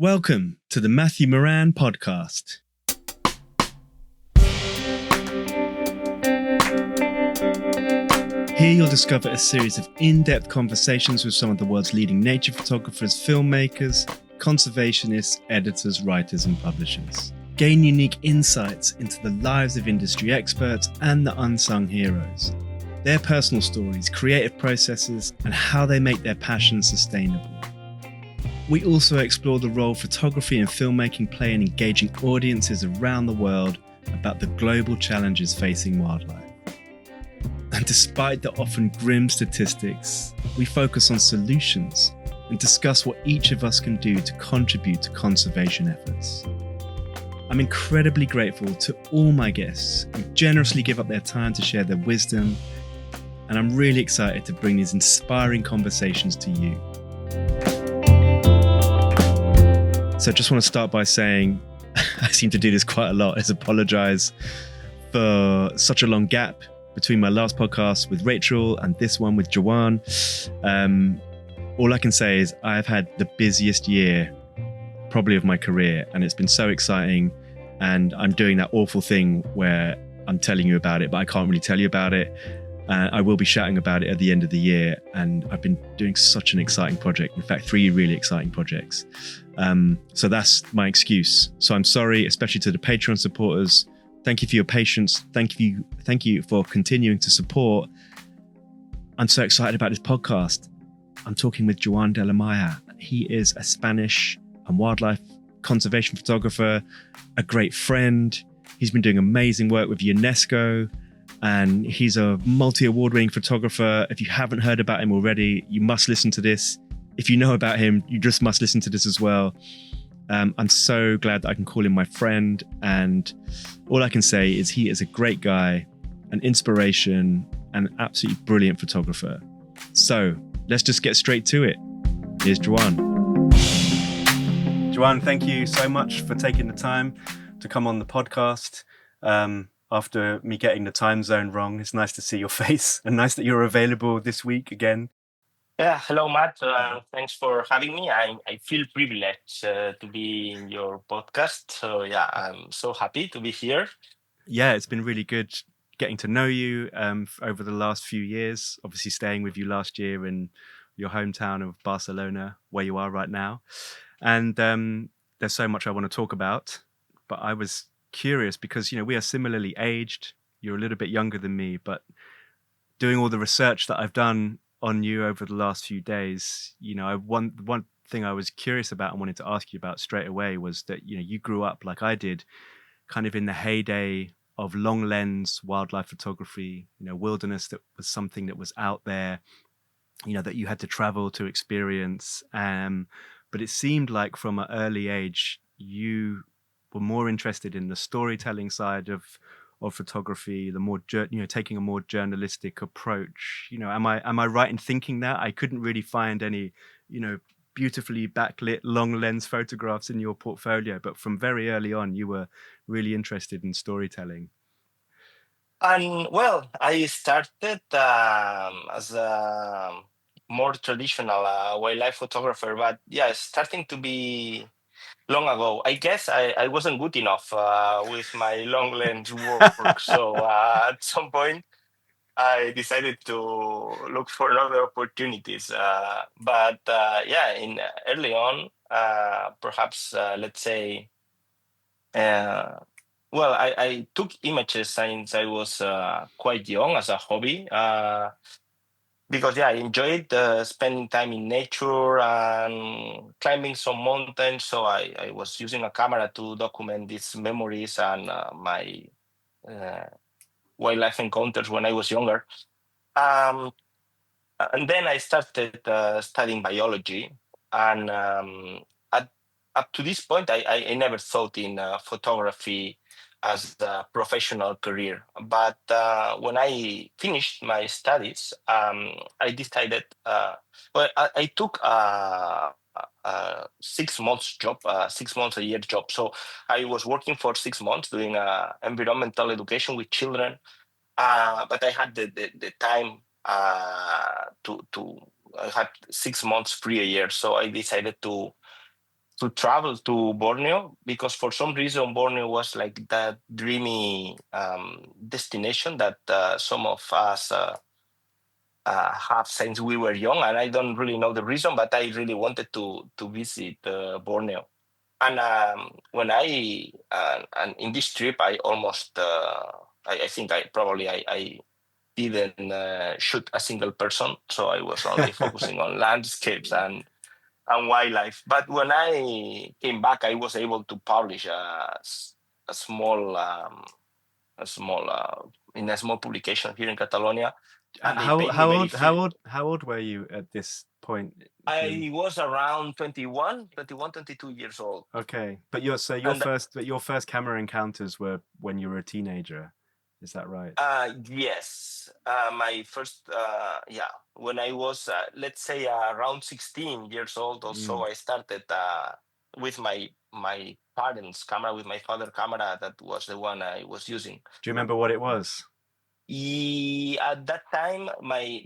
Welcome to the Matthew Moran podcast. Here you'll discover a series of in-depth conversations with some of the world's leading nature photographers, filmmakers, conservationists, editors, writers, and publishers. Gain unique insights into the lives of industry experts and the unsung heroes, their personal stories, creative processes, and how they make their passion sustainable. We also explore the role photography and filmmaking play in engaging audiences around the world about the global challenges facing wildlife. And despite the often grim statistics, we focus on solutions and discuss what each of us can do to contribute to conservation efforts. I'm incredibly grateful to all my guests who generously give up their time to share their wisdom, and I'm really excited to bring these inspiring conversations to you. So I just want to start by saying, I seem to do this quite a lot, is apologize for such a long gap between my last podcast with Rachel and this one with Joan. All I can say is I've had the busiest year probably of my career, and it's been so exciting. And I'm doing that awful thing where I'm telling you about it, but I can't really tell you about it. I will be shouting about it at the end of the year. And I've been doing such an exciting project. In fact, 3 really exciting projects. So that's my excuse. So I'm sorry, especially to the Patreon supporters. Thank you for your patience. Thank you for continuing to support. I'm so excited about this podcast. I'm talking with Joan de la Malla. He is a Spanish and wildlife conservation photographer, a great friend. He's been doing amazing work with UNESCO, and he's a multi-award-winning photographer. If you haven't heard about him already, you must listen to this. If you know about him, you just must listen to this as well. I'm so glad that I can call him my friend. And all I can say is he is a great guy, an inspiration, and an absolutely brilliant photographer. So let's just get straight to it. Here's Joan. Joan, thank you so much for taking the time to come on the podcast. After me getting the time zone wrong, it's nice to see your face and nice that you're available this week again. Yeah, hello, Matt. Thanks for having me. I feel privileged to be in your podcast. So, yeah, I'm so happy to be here. Yeah, it's been really good getting to know you over the last few years, obviously staying with you last year in your hometown of Barcelona, where you are right now. And there's so much I want to talk about, but I was curious because, we are similarly aged. You're a little bit younger than me, but doing all the research that I've done on you over the last few days, one thing I was curious about and wanted to ask you about straight away was that, you grew up like I did, kind of in the heyday of long lens wildlife photography, wilderness that was something that was out there, that you had to travel to experience. But it seemed like from an early age, you were more interested in the storytelling side of photography, the more taking a more journalistic approach. Am I right in thinking that? I couldn't really find any beautifully backlit long lens photographs in your portfolio, but from very early on you were really interested in storytelling. And well, I started as a more traditional wildlife photographer, but yeah, starting to be long ago. I guess I wasn't good enough with my long lens work. So at some point, I decided to look for other opportunities. But yeah, in early on, perhaps let's say, uh, well, I took images since I was quite young as a hobby. Because yeah, I enjoyed spending time in nature and climbing some mountains. So I was using a camera to document these memories and my uh, wildlife encounters when I was younger. Um, and then I started studying biology, and at, up to this point, I never thought in photography as a professional career. But when I finished my studies, I decided. Well, I took a 6 months job, 6 months a year job. So I was working for 6 months doing environmental education with children, but I had the time to I had 6 months free a year, so I decided to to travel to Borneo, because for some reason Borneo was like that dreamy destination that some of us have since we were young, and I don't really know the reason, but I really wanted to visit Borneo. And when and in this trip, I almost I think I didn't shoot a single person, so I was only focusing on landscapes and wildlife. But when I came back, I was able to publish a small in a small publication here in Catalonia, and they paid me very free. How old were you at this point? I was around 22 years old. Okay, but And your first camera encounters were when you were a teenager, is that right? yes, my first, yeah, when I was, let's say, around 16 years old or so, Mm. I started with my parents' camera, with my father camera. That was the one I was using. Do you remember what it was? At that time,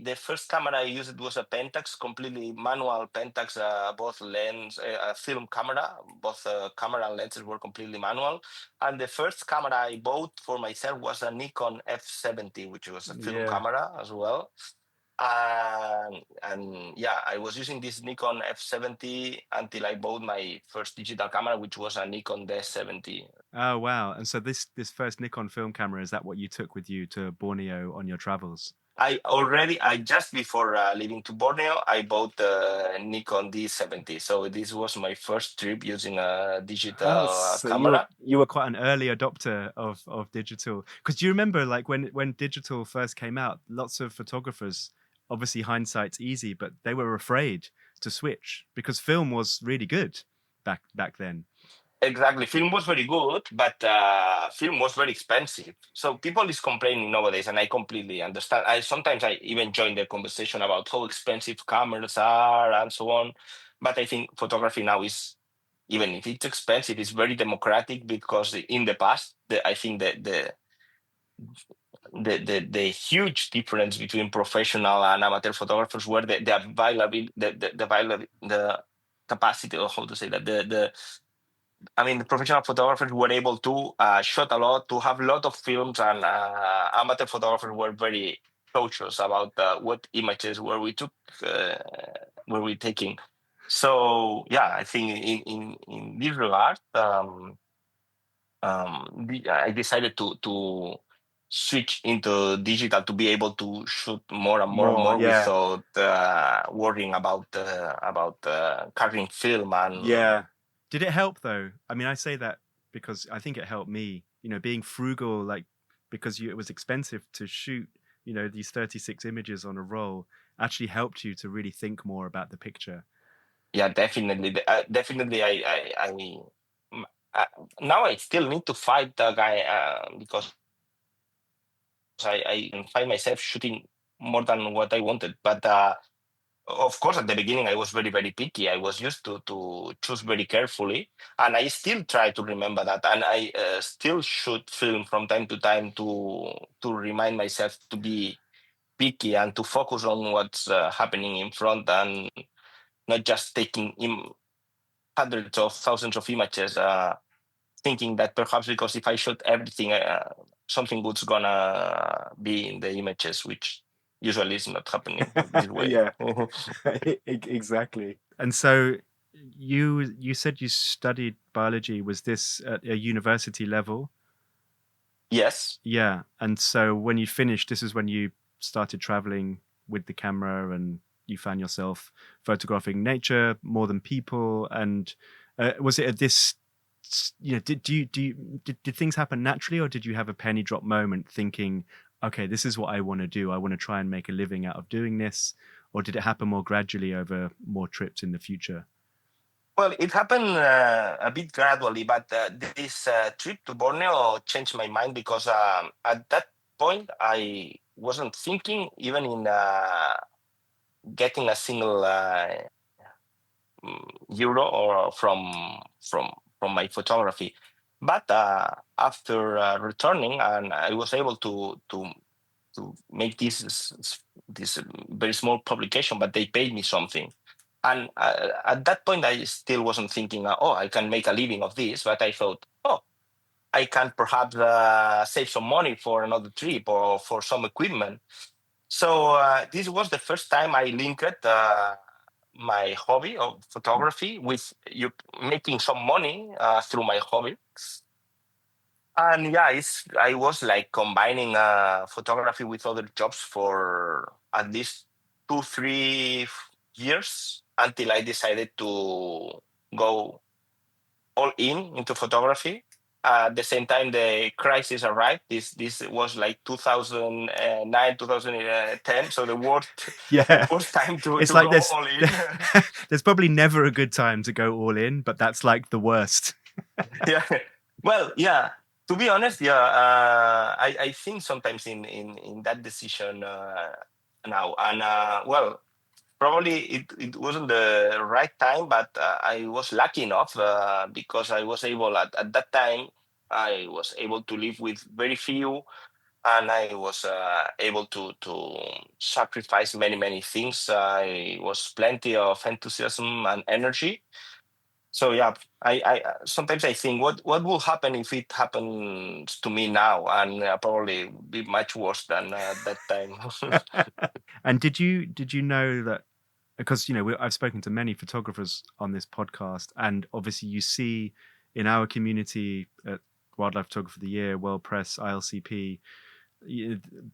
the first camera I used was a Pentax, completely manual Pentax, both lens, film camera, both camera and lenses were completely manual. And the first camera I bought for myself was a Nikon F70, which was a film Yeah. camera as well. And yeah, I was using this Nikon F70 until I bought my first digital camera, which was a Nikon D70. Oh wow! And so this first Nikon film camera, is that what you took with you to Borneo on your travels? I just before leaving to Borneo, I bought the Nikon D70. So this was my first trip using a digital Oh, so camera. you were quite an early adopter of digital. Because do you remember, like when digital first came out, lots of photographers, obviously hindsight's easy, but they were afraid to switch because film was really good back then. Exactly, film was very good, but film was very expensive. So people is complaining nowadays, and I completely understand. I sometimes I even join the conversation about how expensive cameras are and so on. But I think photography now is, even if it's expensive, it's very democratic, because in the past, I think that the huge difference between professional and amateur photographers were the availability, the capacity, or how to say that, I mean, the professional photographers were able to shoot a lot, to have a lot of films, and amateur photographers were very cautious about what images uh, were we taking. So yeah, I think in this regard, I decided to switch into digital to be able to shoot more and more and More, more yeah, without worrying about carrying film. And yeah. Did it help though? I mean, I say that because I think it helped me. You know, being frugal, like because it was expensive to shoot. You know, these 36 images on a roll actually helped you to really think more about the picture. yeah, definitely, definitely, m- uh, now I still need to fight the guy, because I can find myself shooting more than what I wanted, but. Of course, at the beginning, I was very, very picky. I was used to choose very carefully, and I still try to remember that. And I still shoot film from time to time to remind myself to be picky and to focus on what's happening in front, and not just taking hundreds of thousands of images, thinking that perhaps because if I shoot everything, something good's gonna be in the images, which usually is not happening this way. Yeah, exactly. And so you said you studied biology. Was this at a university level? Yes. Yeah. And so when you finished, this is when you started traveling with the camera and you found yourself photographing nature more than people. And was it at this, you know, did things happen naturally, or did you have a penny drop moment thinking, okay, this is what I want to do. I want to try and make a living out of doing this. Or did it happen more gradually over more trips in the future? Well, it happened a bit gradually, but this trip to Borneo changed my mind, because at that point I wasn't thinking even in getting a single euro or from my photography. But after returning, and I was able to make this very small publication, but they paid me something. And at that point, I still wasn't thinking, oh, I can make a living of this. But I thought, oh, I can perhaps save some money for another trip or for some equipment. So this was the first time I linked my hobby of photography with you making some money through my hobby. And yeah, I was like combining photography with other jobs for at least 2, 3 years until I decided to go all in into photography. At the same time, the crisis arrived. This was like 2009, 2010. So the worst Yeah. worst time to It's to like go all in. there's probably never a good time to go all in, but that's like the worst. Yeah. Well, yeah. To be honest, yeah, I think sometimes in that decision now, and well, probably it wasn't the right time, but I was lucky enough because I was able at that time I was able to live with very few, and I was able to sacrifice many things. I was plenty of enthusiasm and energy. So yeah, I sometimes I think what will happen if it happens to me now, and probably be much worse than that time. And did you know that, because I've spoken to many photographers on this podcast, and obviously you see in our community at Wildlife Photographer of the Year, World Press, ILCP,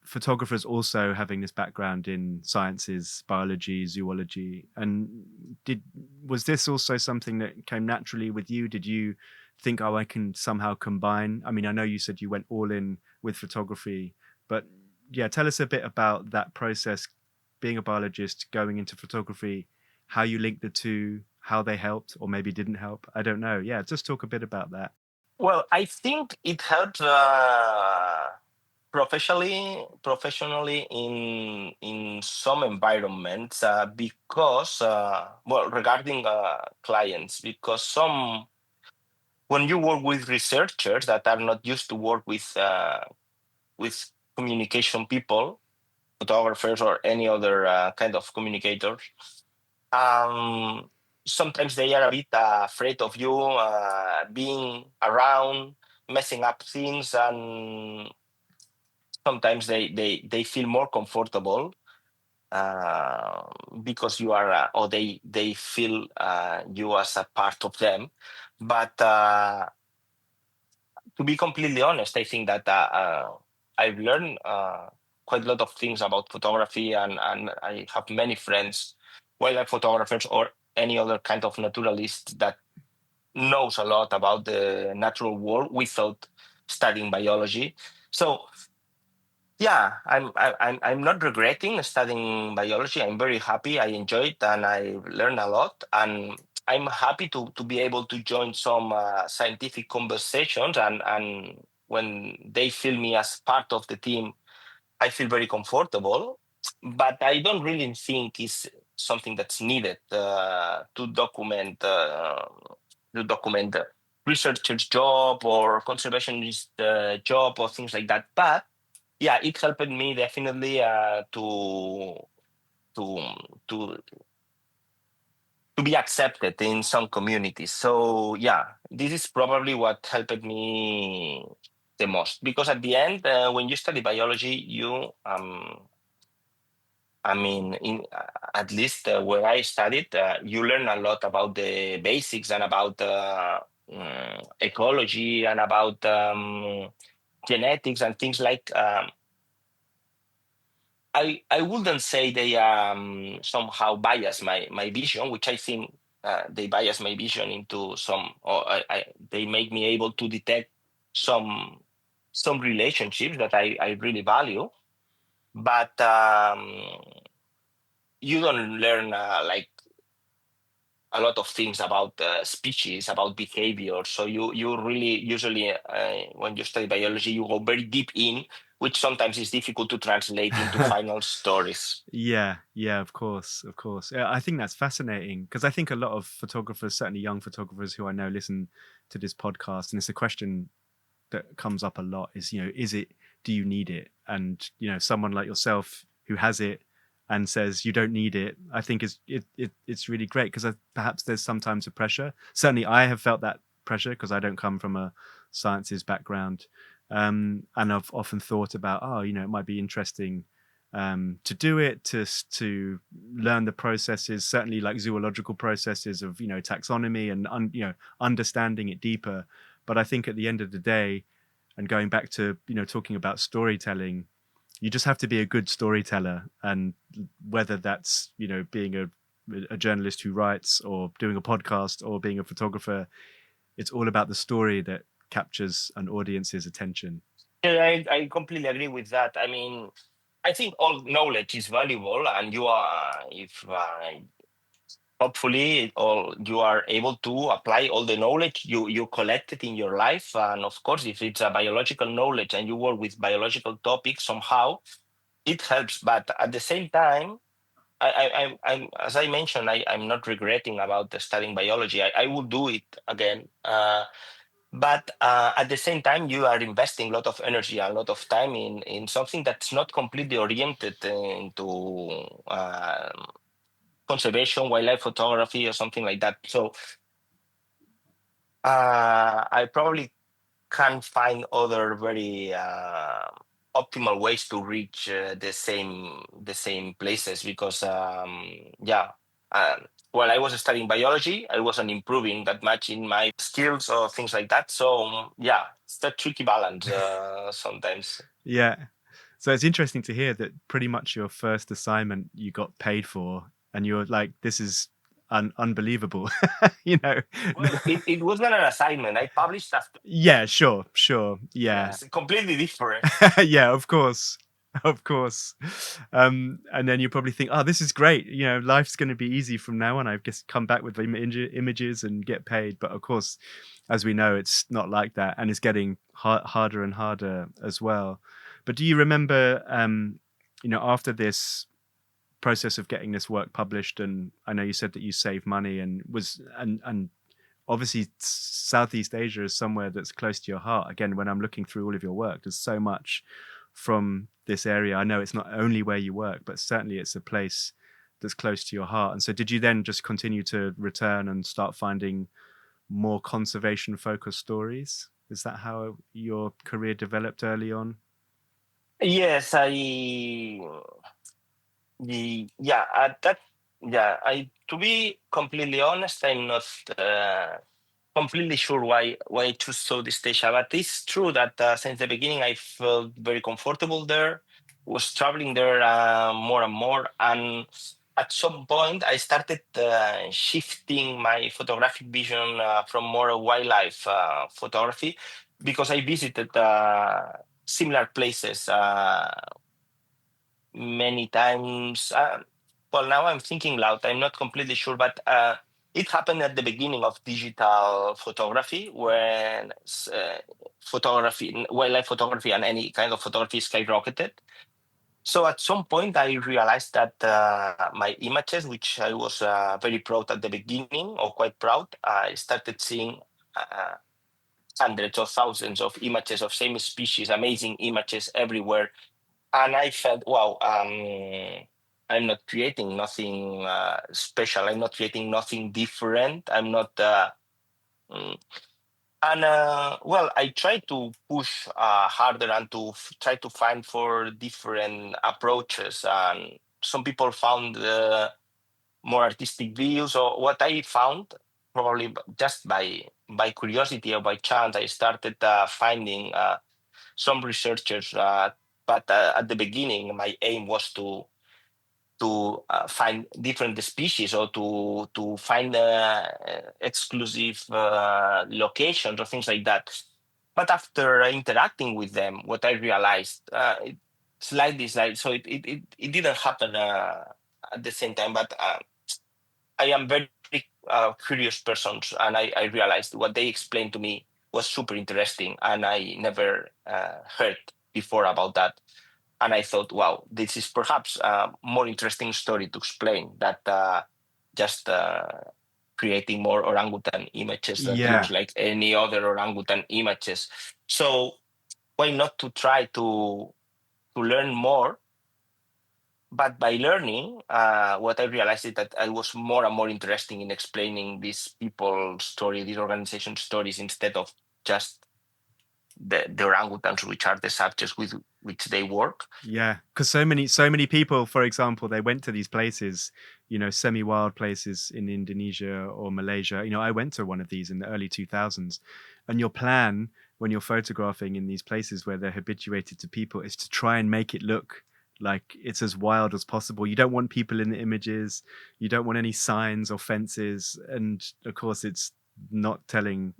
photographers also having this background in sciences, biology, zoology. And was this also something that came naturally with you? Did you think, oh, I can somehow combine? I mean, I know you said you went all in with photography, but yeah, tell us a bit about that process, being a biologist, going into photography, how you linked the two, how they helped or maybe didn't help. I don't know. Yeah, just talk a bit about that. Well, I think it helps professionally in some environments because well, regarding clients, because some when you work with researchers that are not used to work with communication people, photographers or any other kind of communicators, um, sometimes they are a bit afraid of you being around, messing up things, and sometimes they feel more comfortable uh, because you are, or they feel you as a part of them. But to be completely honest, I think that I've learned quite a lot of things about photography, and I have many friends, wildlife photographers or any other kind of naturalist that knows a lot about the natural world without studying biology. So yeah, I'm not regretting studying biology. I'm very happy. I enjoy it and I learn a lot. And I'm happy to be able to join some scientific conversations. And when they feel me as part of the team, I feel very comfortable. But I don't really think it's something that's needed to document the researcher's job or conservationist job or things like that. But yeah, it helped me definitely to to to be accepted in some communities. So yeah, this is probably what helped me the most, because at the end, when you study biology, you I mean, in at least where I studied, you learn a lot about the basics and about ecology and about genetics and things like. I wouldn't say they somehow bias my vision, which I think they bias my vision into some, or they make me able to detect some some relationships that I really value, but you don't learn like a lot of things about species, about behavior. So you really usually when you study biology, you go very deep in, which sometimes is difficult to translate into final stories. Yeah, of course, of course. Yeah, I think that's fascinating because I think a lot of photographers, certainly young photographers who I know, listen to this podcast, and it's a question that comes up a lot: is is it? Do you need it? And someone like yourself who has it, and says you don't need it, I think it's really great, because perhaps there's sometimes a pressure. Certainly I have felt that pressure because I don't come from a sciences background, and I've often thought about, oh, it might be interesting to do it, to learn the processes, certainly like zoological processes of taxonomy, and understanding it deeper. But I think at the end of the day, and going back to talking about storytelling, you just have to be a good storyteller, and whether that's being a journalist who writes, or doing a podcast, or being a photographer, it's all about the story that captures an audience's attention. Yeah, I completely agree with that. I mean, I think all knowledge is valuable, and you are, if hopefully, all you are able to apply all the knowledge you collected in your life. And of course, if it's a biological knowledge and you work with biological topics somehow, it helps. But at the same time, I'm as I mentioned, I'm not regretting about the studying biology. I will do it again. But at the same time, you are investing a lot of energy and a lot of time in something that's not completely oriented into conservation, wildlife photography, or something like that. So I probably can find other very optimal ways to reach the same places, because yeah. While I was studying biology, I wasn't improving that much in my skills or things like that. So yeah, it's a tricky balance sometimes. Yeah. So it's interesting to hear that pretty much your first assignment you got paid for, and you're like, this is unbelievable. you know. Well, it wasn't an assignment. I published after. Yeah, sure. Yeah. Yes, completely different. Yeah, of course. Of course. And then you probably think, oh, this is great. Life's going to be easy from now on. I've just come back with images and get paid. But of course, as we know, it's not like that. And it's getting harder and harder as well. But do you remember, after this process of getting this work published, and I know you said that you saved money and obviously Southeast Asia is somewhere that's close to your heart. Again, when I'm looking through all of your work, there's so much from this area. I know it's not only where you work, but certainly it's a place that's close to your heart. And so did you then just continue to return and start finding more conservation focused stories? Is that how your career developed early on? Yes, yeah, that yeah. I To be completely honest, I'm not completely sure why I choose Southeast Asia, but it's true that since the beginning I felt very comfortable there. Was traveling there more and more, and at some point I started shifting my photographic vision from more wildlife photography, because I visited similar places many times. Well, now I'm thinking loud. I'm not completely sure, but it happened at the beginning of digital photography, when photography, wildlife photography, and any kind of photography skyrocketed. So at some point, I realized that my images, which I was very proud at the beginning, or quite proud, I started seeing uh, hundreds of thousands of images of same species, amazing images everywhere, and I felt, wow, I'm not creating nothing special. I'm not creating nothing different. I'm not. Mm, and well, I try to push harder, and to try to find for different approaches. And some people found more artistic views, or what I found, probably just by curiosity or by chance, I started finding some researchers. But at the beginning, my aim was to find different species, or to find exclusive locations or things like that. But after interacting with them, what I realized, slightly, so it didn't happen at the same time. But I am very curious person, and I realized what they explained to me was super interesting, and I never heard before about that. And I thought, wow, this is perhaps a more interesting story to explain that just creating more orangutan images that Yeah. looks like any other orangutan images. So why not to try to learn more But by learning, what I realized is that I was more and more interested in explaining these people's story, these organization stories, instead of just the orangutans, which are the subjects with which they work. Yeah, because so many people, for example, they went to these places, semi-wild places in Indonesia or Malaysia. I went to one of these in the early 2000s, and your plan when you're photographing in these places where they're habituated to people is to try and make it look like it's as wild as possible. You don't want people in the images, you don't want any signs or fences, and of course, it's not telling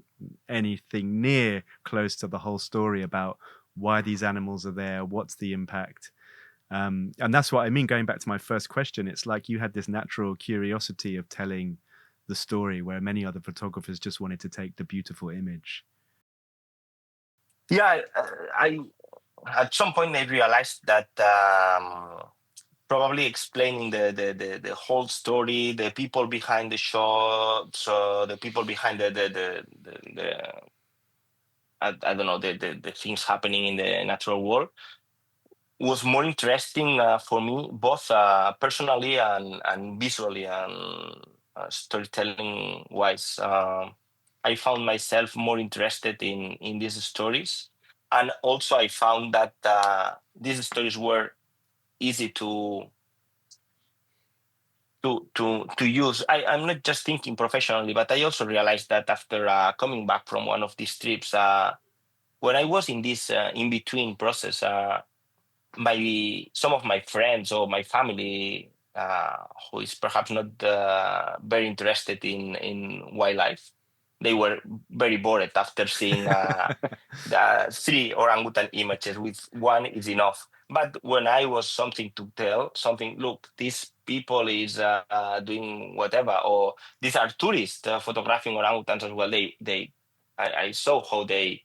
anything near close to the whole story about why these animals are there, what's the impact. And that's what I mean, going back to my first question, it's like you had this natural curiosity of telling the story where many other photographers just wanted to take the beautiful image. Yeah, I at some point I realized that probably explaining the whole story, the people behind the shots, the people behind the I don't know, the things happening in the natural world was more interesting for me, both personally and visually and storytelling wise. I found myself more interested in these stories, and also I found that these stories were easy to use. I'm not just thinking professionally, but I also realized that after coming back from one of these trips, when I was in this in between process, my some of my friends or my family who is perhaps not very interested in wildlife, they were very bored after seeing the three orangutan images. With one is enough. But when I was something to tell, something, look, these people is doing whatever, or these are tourists photographing orangutans as well. I saw how they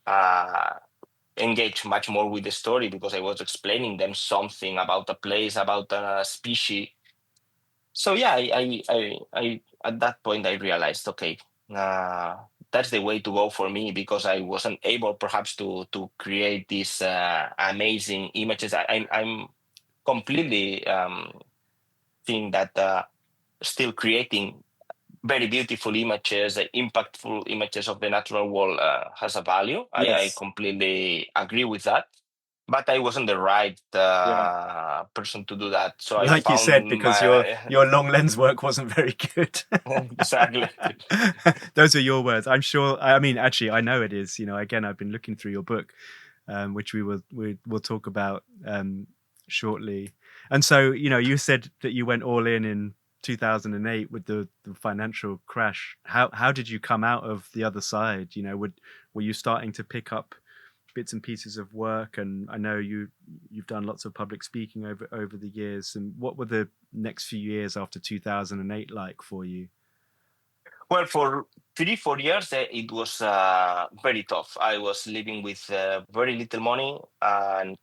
uh, engage much more with the story because I was explaining them something about a place, about a species. So yeah, I at that point I realized, okay, uh, that's the way to go for me because I wasn't able perhaps to create these amazing images. I'm completely think that still creating very beautiful images, impactful images of the natural world has a value. I Yes. completely agree with that. But I wasn't the right Yeah. person to do that. So I Like you said, found because your my your long lens work wasn't very good. exactly. Those are your words. I'm sure. I mean, actually, I know it is. Again, I've been looking through your book, which we will talk about shortly. And so, you said that you went all in 2008 with the financial crash. How did you come out of the other side? Were you starting to pick up bits and pieces of work? And I know you've done lots of public speaking over the years. And what were the next few years after 2008 like for you? Well, for 3 4 years, it was very tough. I was living with very little money, and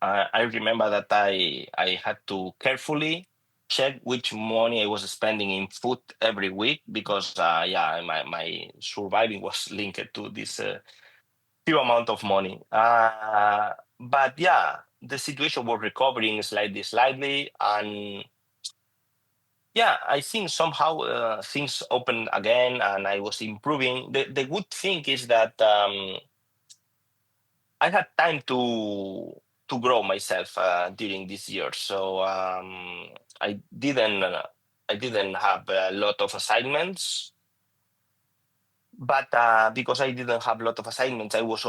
I remember that I had to carefully check which money I was spending in food every week because yeah, my surviving was linked to this few amount of money. But yeah, the situation was recovering slightly, and yeah, I think somehow things opened again, and I was improving. The good thing is that I had time to grow myself during this year. So I didn't I didn't have a lot of assignments, but because I didn't have a lot of assignments, I was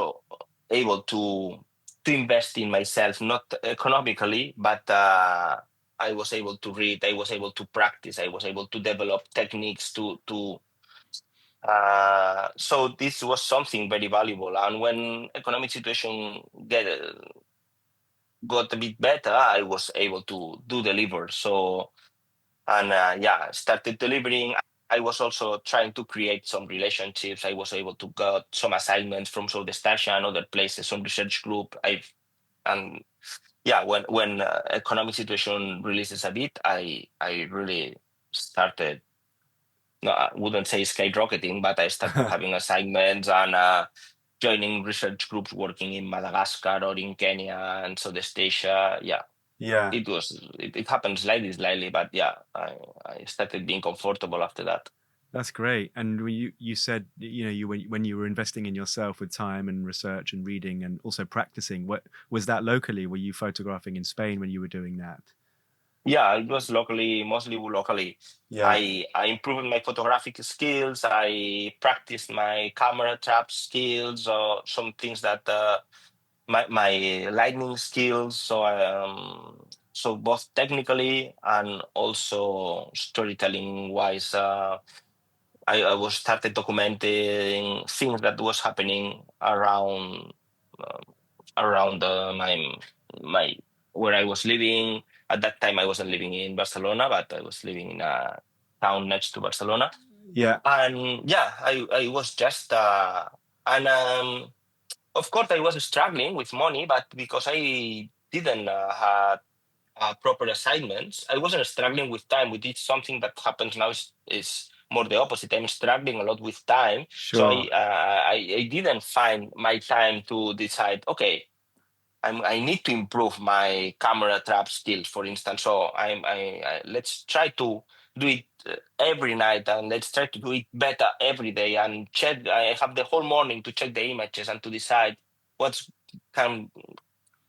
able to invest in myself, not economically, but I was able to read, I was able to practice, I was able to develop techniques to so this was something very valuable. And when economic situation got a bit better, I was able to do deliver. So and yeah, started delivering. I was also trying to create some relationships. I was able to get some assignments from South Asia and other places, some research group. And yeah, when economic situation releases a bit, I really started. No, I wouldn't say skyrocketing, but I started having assignments and joining research groups working in Madagascar or in Kenya and Southeast Asia. Yeah. Yeah. It happened slightly, but yeah, I started being comfortable after that. That's great. And when you said, when you were investing in yourself with time and research and reading and also practicing, what was that locally? Were you photographing in Spain when you were doing that? Yeah, it was locally, mostly locally. Yeah. I improved my photographic skills. I practiced my camera trap skills, or some things that my lighting skills. So both technically and also storytelling wise. I was started documenting things that was happening uh, around my where I was living. At that time, I wasn't living in Barcelona, but I was living in a town next to Barcelona. Yeah. And yeah, I was just and of course I was struggling with money, but because I didn't have proper assignments, I wasn't struggling with time. Which is something that happens now is more the opposite. I'm struggling a lot with time, so Sure. I didn't find my time to decide. Okay, I need to improve my camera trap skills, for instance. So I let's try to do it every night, and let's try to do it better every day. And check. I have the whole morning to check the images and to decide what's can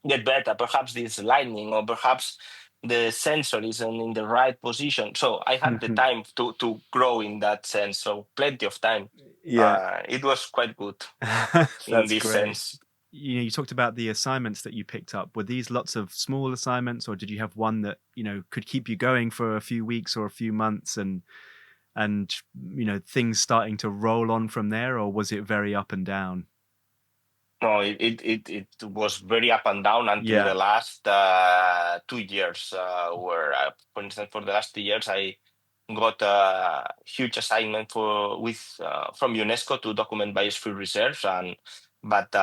get better. Perhaps this lightning, or perhaps the sensor isn't in the right position. So I had the time to grow in that sense. So plenty of time. Yeah. It was quite good in That's this great. sense. You talked about the assignments that you picked up. Were these lots of small assignments, or did you have one that, could keep you going for a few weeks or a few months and things starting to roll on from there, or was it very up and down? No, it was very up and down until Yeah. the last 2 years, where, for instance, for the last 2 years, I got a huge assignment from UNESCO to document biosphere reserves, and but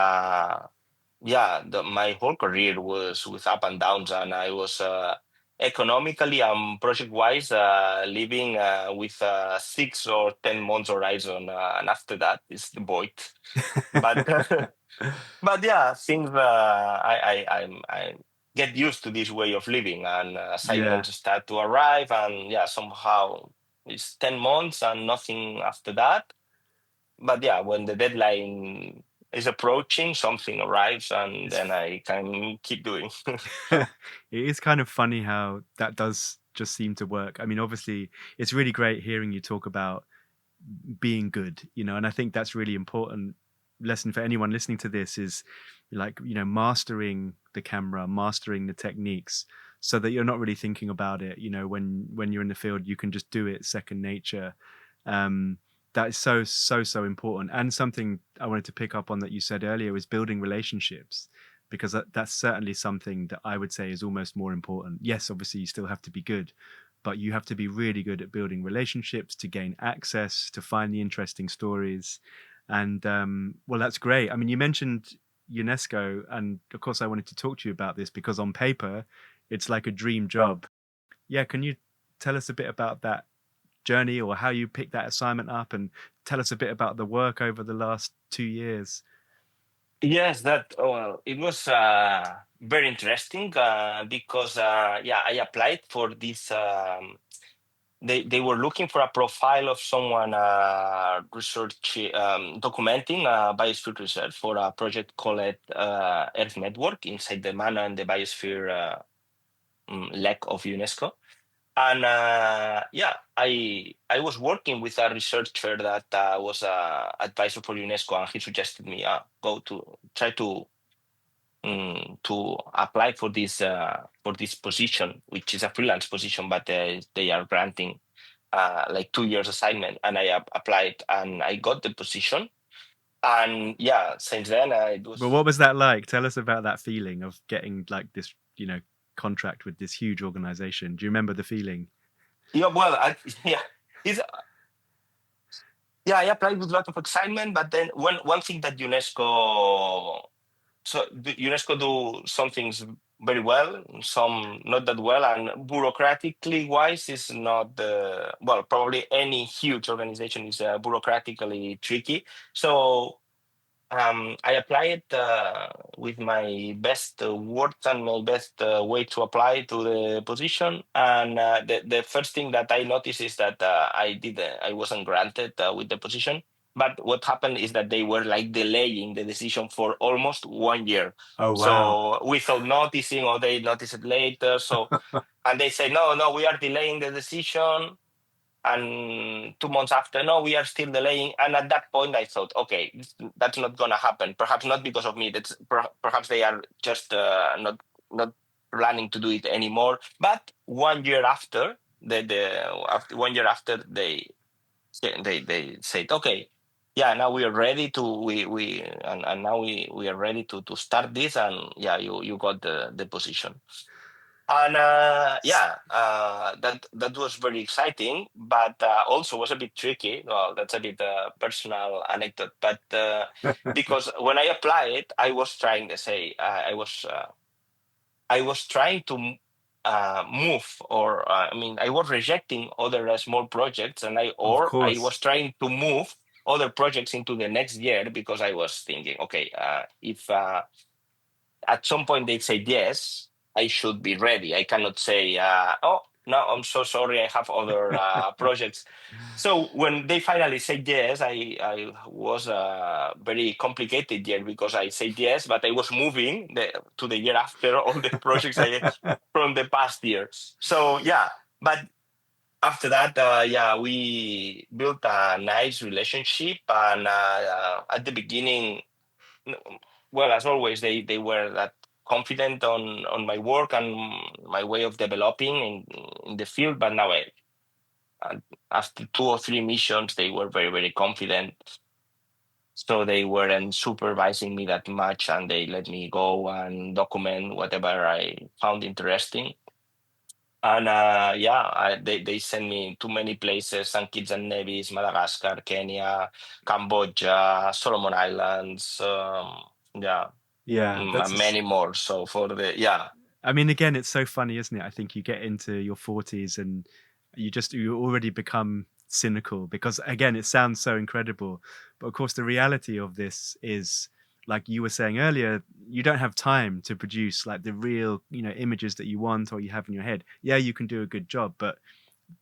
yeah, my whole career was with up and downs, and I was economically and project-wise living with 6 or 10 months horizon, and after that is the void. But but yeah, things I get used to this way of living, and Yeah. assignments start to arrive, and yeah, somehow it's 10 months and nothing after that. But yeah, when the deadline is approaching, something arrives, and It's then I can keep doing. it is kind of funny how that does just seem to work. I mean, obviously, it's really great hearing you talk about being good, and I think that's really important lesson for anyone listening to this is like, mastering the camera, mastering the techniques so that you're not really thinking about it, when you're in the field, you can just do it second nature. Um, that is so important. And something I wanted to pick up on that you said earlier was building relationships, because that's certainly something that I would say is almost more important. Yes, obviously you still have to be good, but you have to be really good at building relationships to gain access, to find the interesting stories. And well, that's great. I mean, you mentioned UNESCO, and of course I wanted to talk to you about this because on paper it's like a dream job. Yeah, can you tell us a bit about that journey, or how you picked that assignment up, and tell us a bit about the work over the last 2 years? Yes, that well, it was very interesting because yeah, I applied for this. They were looking for a profile of someone research documenting biosphere research for a project called Earth Network inside the Mana and the Biosphere leg of UNESCO. And yeah, I was working with a researcher that was advisor for UNESCO, and he suggested me go to try to apply for this position, which is a freelance position, but they are granting like 2 years assignment, and I applied and I got the position. And yeah, since then it But was what was that like? Tell us about that feeling of getting like this, contract with this huge organization. Do you remember the feeling? yeah, well, yeah, it's, yeah, I applied with a lot of excitement, but then one thing that UNESCO do some things very well, some not that well, and bureaucratically wise is not the well. Probably any huge organization is bureaucratically tricky. So I applied with my best words and my best way to apply to the position. And the first thing that I noticed is that I wasn't granted with the position. But what happened is that they were like delaying the decision for almost 1 year. Oh, wow. So without noticing, or they noticed it later. So and they say, no, no, we are delaying the decision. And 2 months after, no, we are still delaying. And at that point I thought, okay, that's not going to happen, perhaps not because of me, that's perhaps they are just not planning to do it anymore. But 1 year after, after 1 year after, they said, okay, yeah, now we are ready to we and now we are ready to start this. And yeah, you got the position. And that was very exciting, but also was a bit tricky. Well, that's a bit personal anecdote, but because when I applied, I was trying to say I was trying to move, or I mean, I was rejecting other small projects, and Of I course. was trying to move other projects into the next year, because I was thinking, okay, if at some point they say yes, I should be ready. I cannot say, oh, no, I'm so sorry, I have other projects. So when they finally said yes, I was a very complicated year, because I said yes, but I was moving to the year after all the projects I from the past year. So yeah, but after that, yeah, we built a nice relationship, and at the beginning, well, as always, they were that confident on my work and my way of developing in the field. But now, uh, after 2 or 3 missions, they were very, very confident. So they weren't supervising me that much, and they let me go and document whatever I found interesting. And yeah, they sent me to many places: St. Kitts and Nevis, Madagascar, Kenya, Cambodia, Solomon Islands. Yeah, Yeah, that's many more. So for the yeah, I mean, again, it's so funny, isn't it? I think you get into your 40s and you already become cynical because, again, it sounds so incredible. But of course, the reality of this is, like you were saying earlier, you don't have time to produce like the real, images that you want or you have in your head. Yeah, you can do a good job, but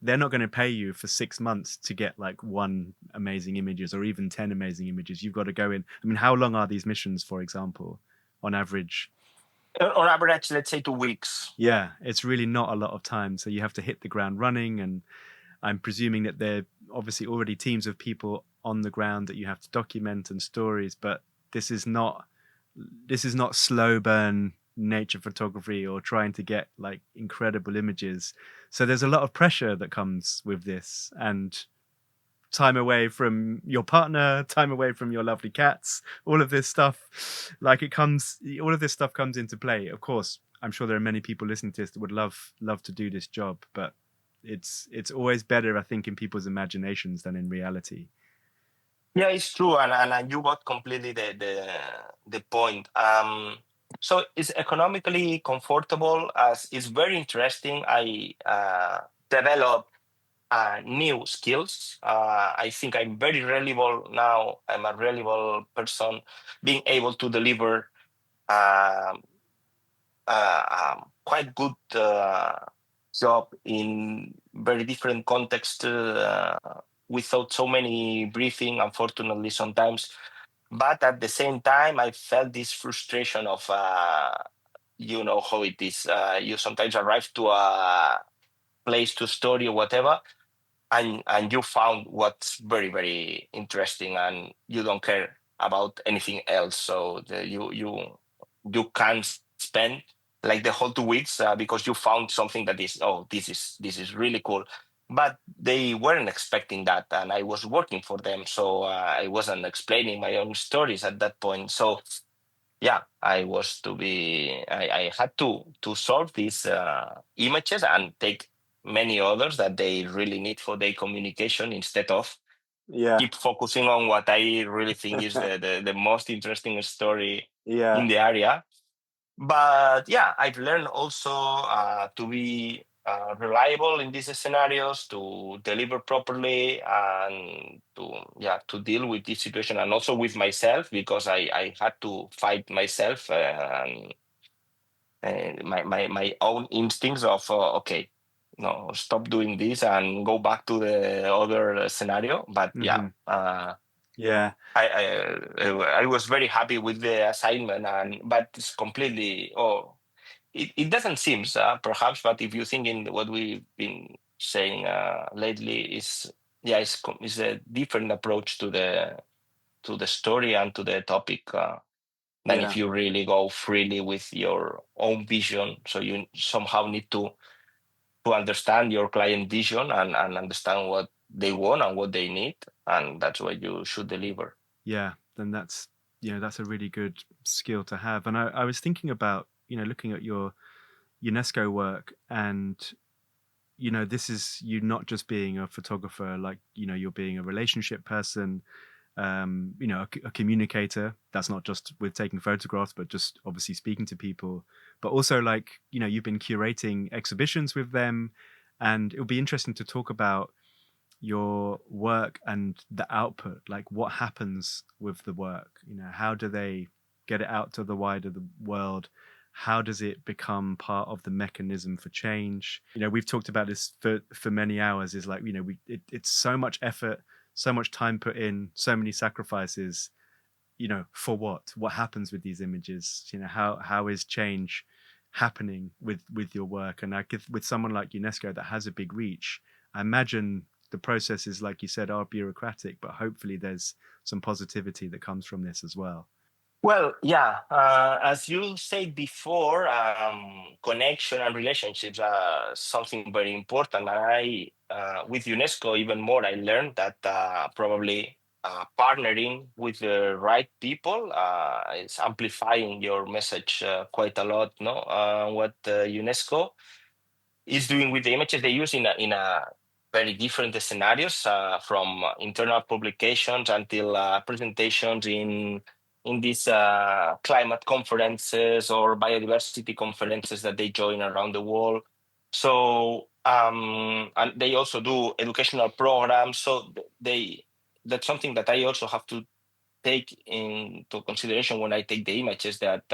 they're not going to pay you for 6 months to get like one amazing images or even 10 amazing images. You've got to go in. I mean, how long are these missions, for example, on average? on average, let's say 2 weeks. Yeah, it's really not a lot of time. So you have to hit the ground running. And I'm presuming that there are obviously already teams of people on the ground that you have to document and stories, but this is not slow burn nature photography or trying to get like incredible images. So there's a lot of pressure that comes with this, and time away from your partner, time away from your lovely cats, all of this stuff, all of this stuff comes into play. Of course, I'm sure there are many people listening to this that would love to do this job, but it's always better, I think, in people's imaginations than in reality. Yeah, it's true, and you got completely the point. So it's economically comfortable, as it's very interesting. I develop new skills. I think I'm very reliable now. I'm a reliable person, being able to deliver um, quite good job in very different contexts, without so many briefing, unfortunately, sometimes. But at the same time, I felt this frustration of, you know how it is. You sometimes arrive to a place to study or whatever, and you found what's very, very interesting, and you don't care about anything else. So you can spend like the whole 2 weeks, because you found something that is, oh, this is really cool. But they weren't expecting that, and I was working for them, so I wasn't explaining my own stories at that point. So yeah, I had to solve these images and take many others that they really need for their communication, instead of yeah. keep focusing on what I really think is the most interesting story in Yeah. the area. But yeah, I've learned also to be reliable in these scenarios, to deliver properly, and to deal with this situation, and also with myself, because I had to fight myself and my own instincts of okay, no, stop doing this and go back to the other scenario. But Yeah. I was very happy with the assignment, but it's completely it doesn't seem perhaps, but if you think in what we've been saying lately, it's a different approach to the story and to the topic than if you really go freely with your own vision. So you somehow need to understand your client vision and understand what they want and what they need, and that's what you should deliver. Yeah, then that's a really good skill to have. And I was thinking about looking at your UNESCO work, and this is you not just being a photographer, like you're being a relationship person, a communicator. That's not just with taking photographs, but just obviously speaking to people, but also like you've been curating exhibitions with them, and it would be interesting to talk about your work and the output, like what happens with the work. How do they get it out to the wider the world? How does it become part of the mechanism for change? We've talked about this for many hours. Is like it's so much effort, so much time put in, so many sacrifices. For what happens with these images? How is change happening with your work? And with someone like UNESCO that has a big reach, I imagine the processes, like you said, are bureaucratic, but hopefully there's some positivity that comes from this as well. Well, yeah, as you said before, connection and relationships are something very important. And with UNESCO, even more, I learned that probably partnering with the right people is amplifying your message quite a lot. No, what UNESCO is doing with the images they use in a very different scenarios, from internal publications until presentations in these climate conferences or biodiversity conferences that they join around the world. So and they also do educational programs. So that's something that I also have to take into consideration when I take the images, that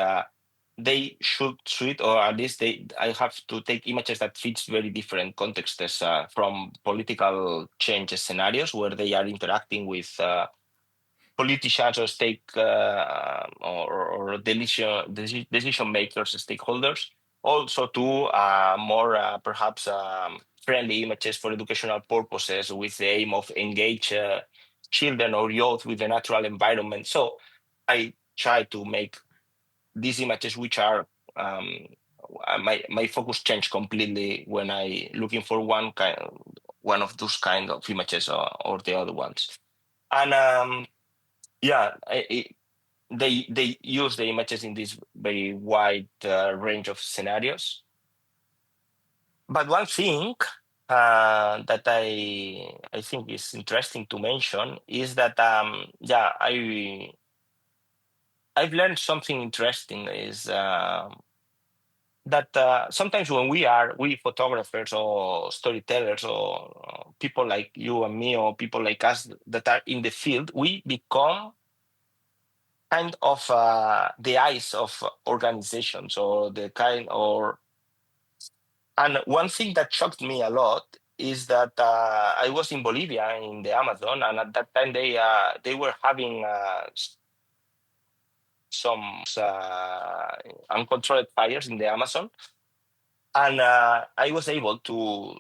they should suit, or at least I have to take images that fits very different contexts, from political change scenarios where they are interacting with politicians or stake or decision makers, stakeholders, also to more perhaps friendly images for educational purposes with the aim of engage children or youth with the natural environment. So I try to make these images, which are my focus changed completely when I looking for one of those kind of images or the other ones. And yeah, they use the images in this very wide range of scenarios. But one thing that I think is interesting to mention is that I've learned something interesting is that sometimes when we photographers or storytellers or people like you and me or people like us that are in the field, we become kind of the eyes of organizations or the kind or and one thing that shocked me a lot is that I was in Bolivia in the Amazon, and at that time they were having some uncontrolled fires in the Amazon, and I was able to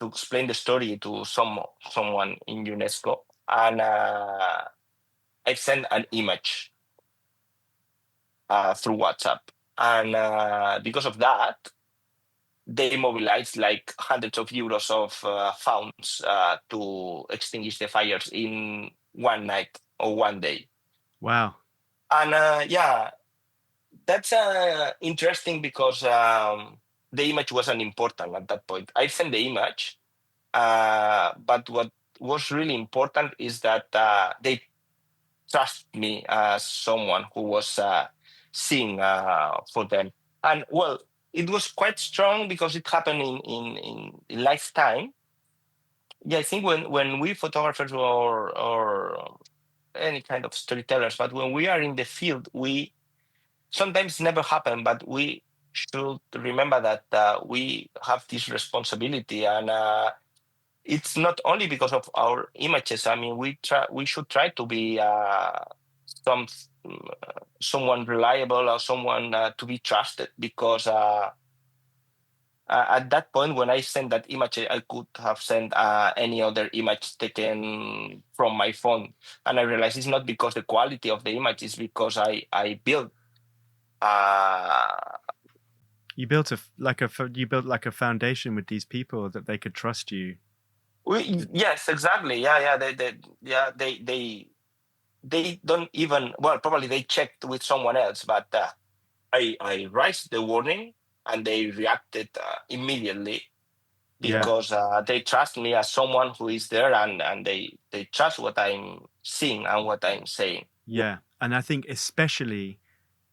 explain the story to someone in UNESCO, and I sent an image through WhatsApp, and because of that, they mobilized like hundreds of euros of funds to extinguish the fires in one night or one day. Wow. And that's interesting because the image wasn't important at that point. I sent the image, but what was really important is that they trust me as someone who was seeing for them. And well, it was quite strong because it happened in lifetime. Yeah, I think when we photographers or any kind of storytellers, but when we are in the field, we sometimes never happen, but we should remember that we have this responsibility, and it's not only because of our images. I mean, we should try to be some someone reliable or someone to be trusted, because at that point when I sent that image, I could have sent any other image taken from my phone, and I realized it's not because the quality of the image, is because I built uh, You built a foundation with these people that they could trust you. yes, exactly. Yeah, they don't even, well, probably they checked with someone else, but I raised the warning and they reacted immediately, Yeah. because they trust me as someone who is there, and they trust what I'm seeing and what I'm saying. Yeah. And I think especially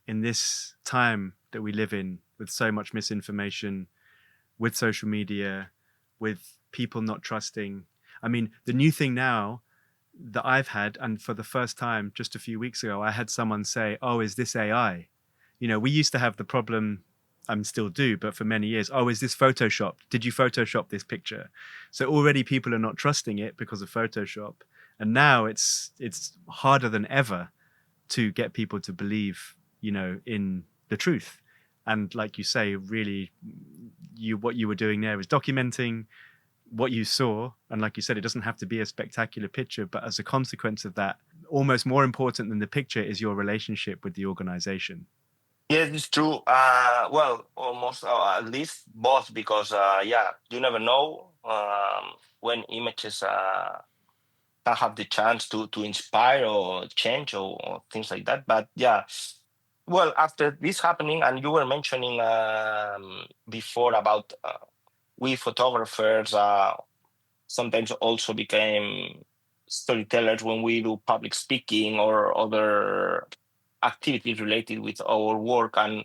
in this time that we live in, with so much misinformation, with social media, with people not trusting. I mean, the new thing now that I've had, and for the first time just a few weeks ago, I had someone say, "Oh, is this AI?" You know, we used to have the problem, and still do, but for many years, "Oh, is this Photoshop? Did you Photoshop this picture?" So already people are not trusting it because of Photoshop. And now it's harder than ever to get people to believe, you know, in the truth. And like you say, really, what you were doing there is documenting what you saw. And like you said, it doesn't have to be a spectacular picture, but as a consequence of that, almost more important than the picture is your relationship with the organization. Yes, it's true. Well, almost at least both, because yeah, you never know when images can have the chance to inspire or change, or things like that. But yeah, well, after this happening, and you were mentioning before about we photographers sometimes also became storytellers when we do public speaking or other activities related with our work, and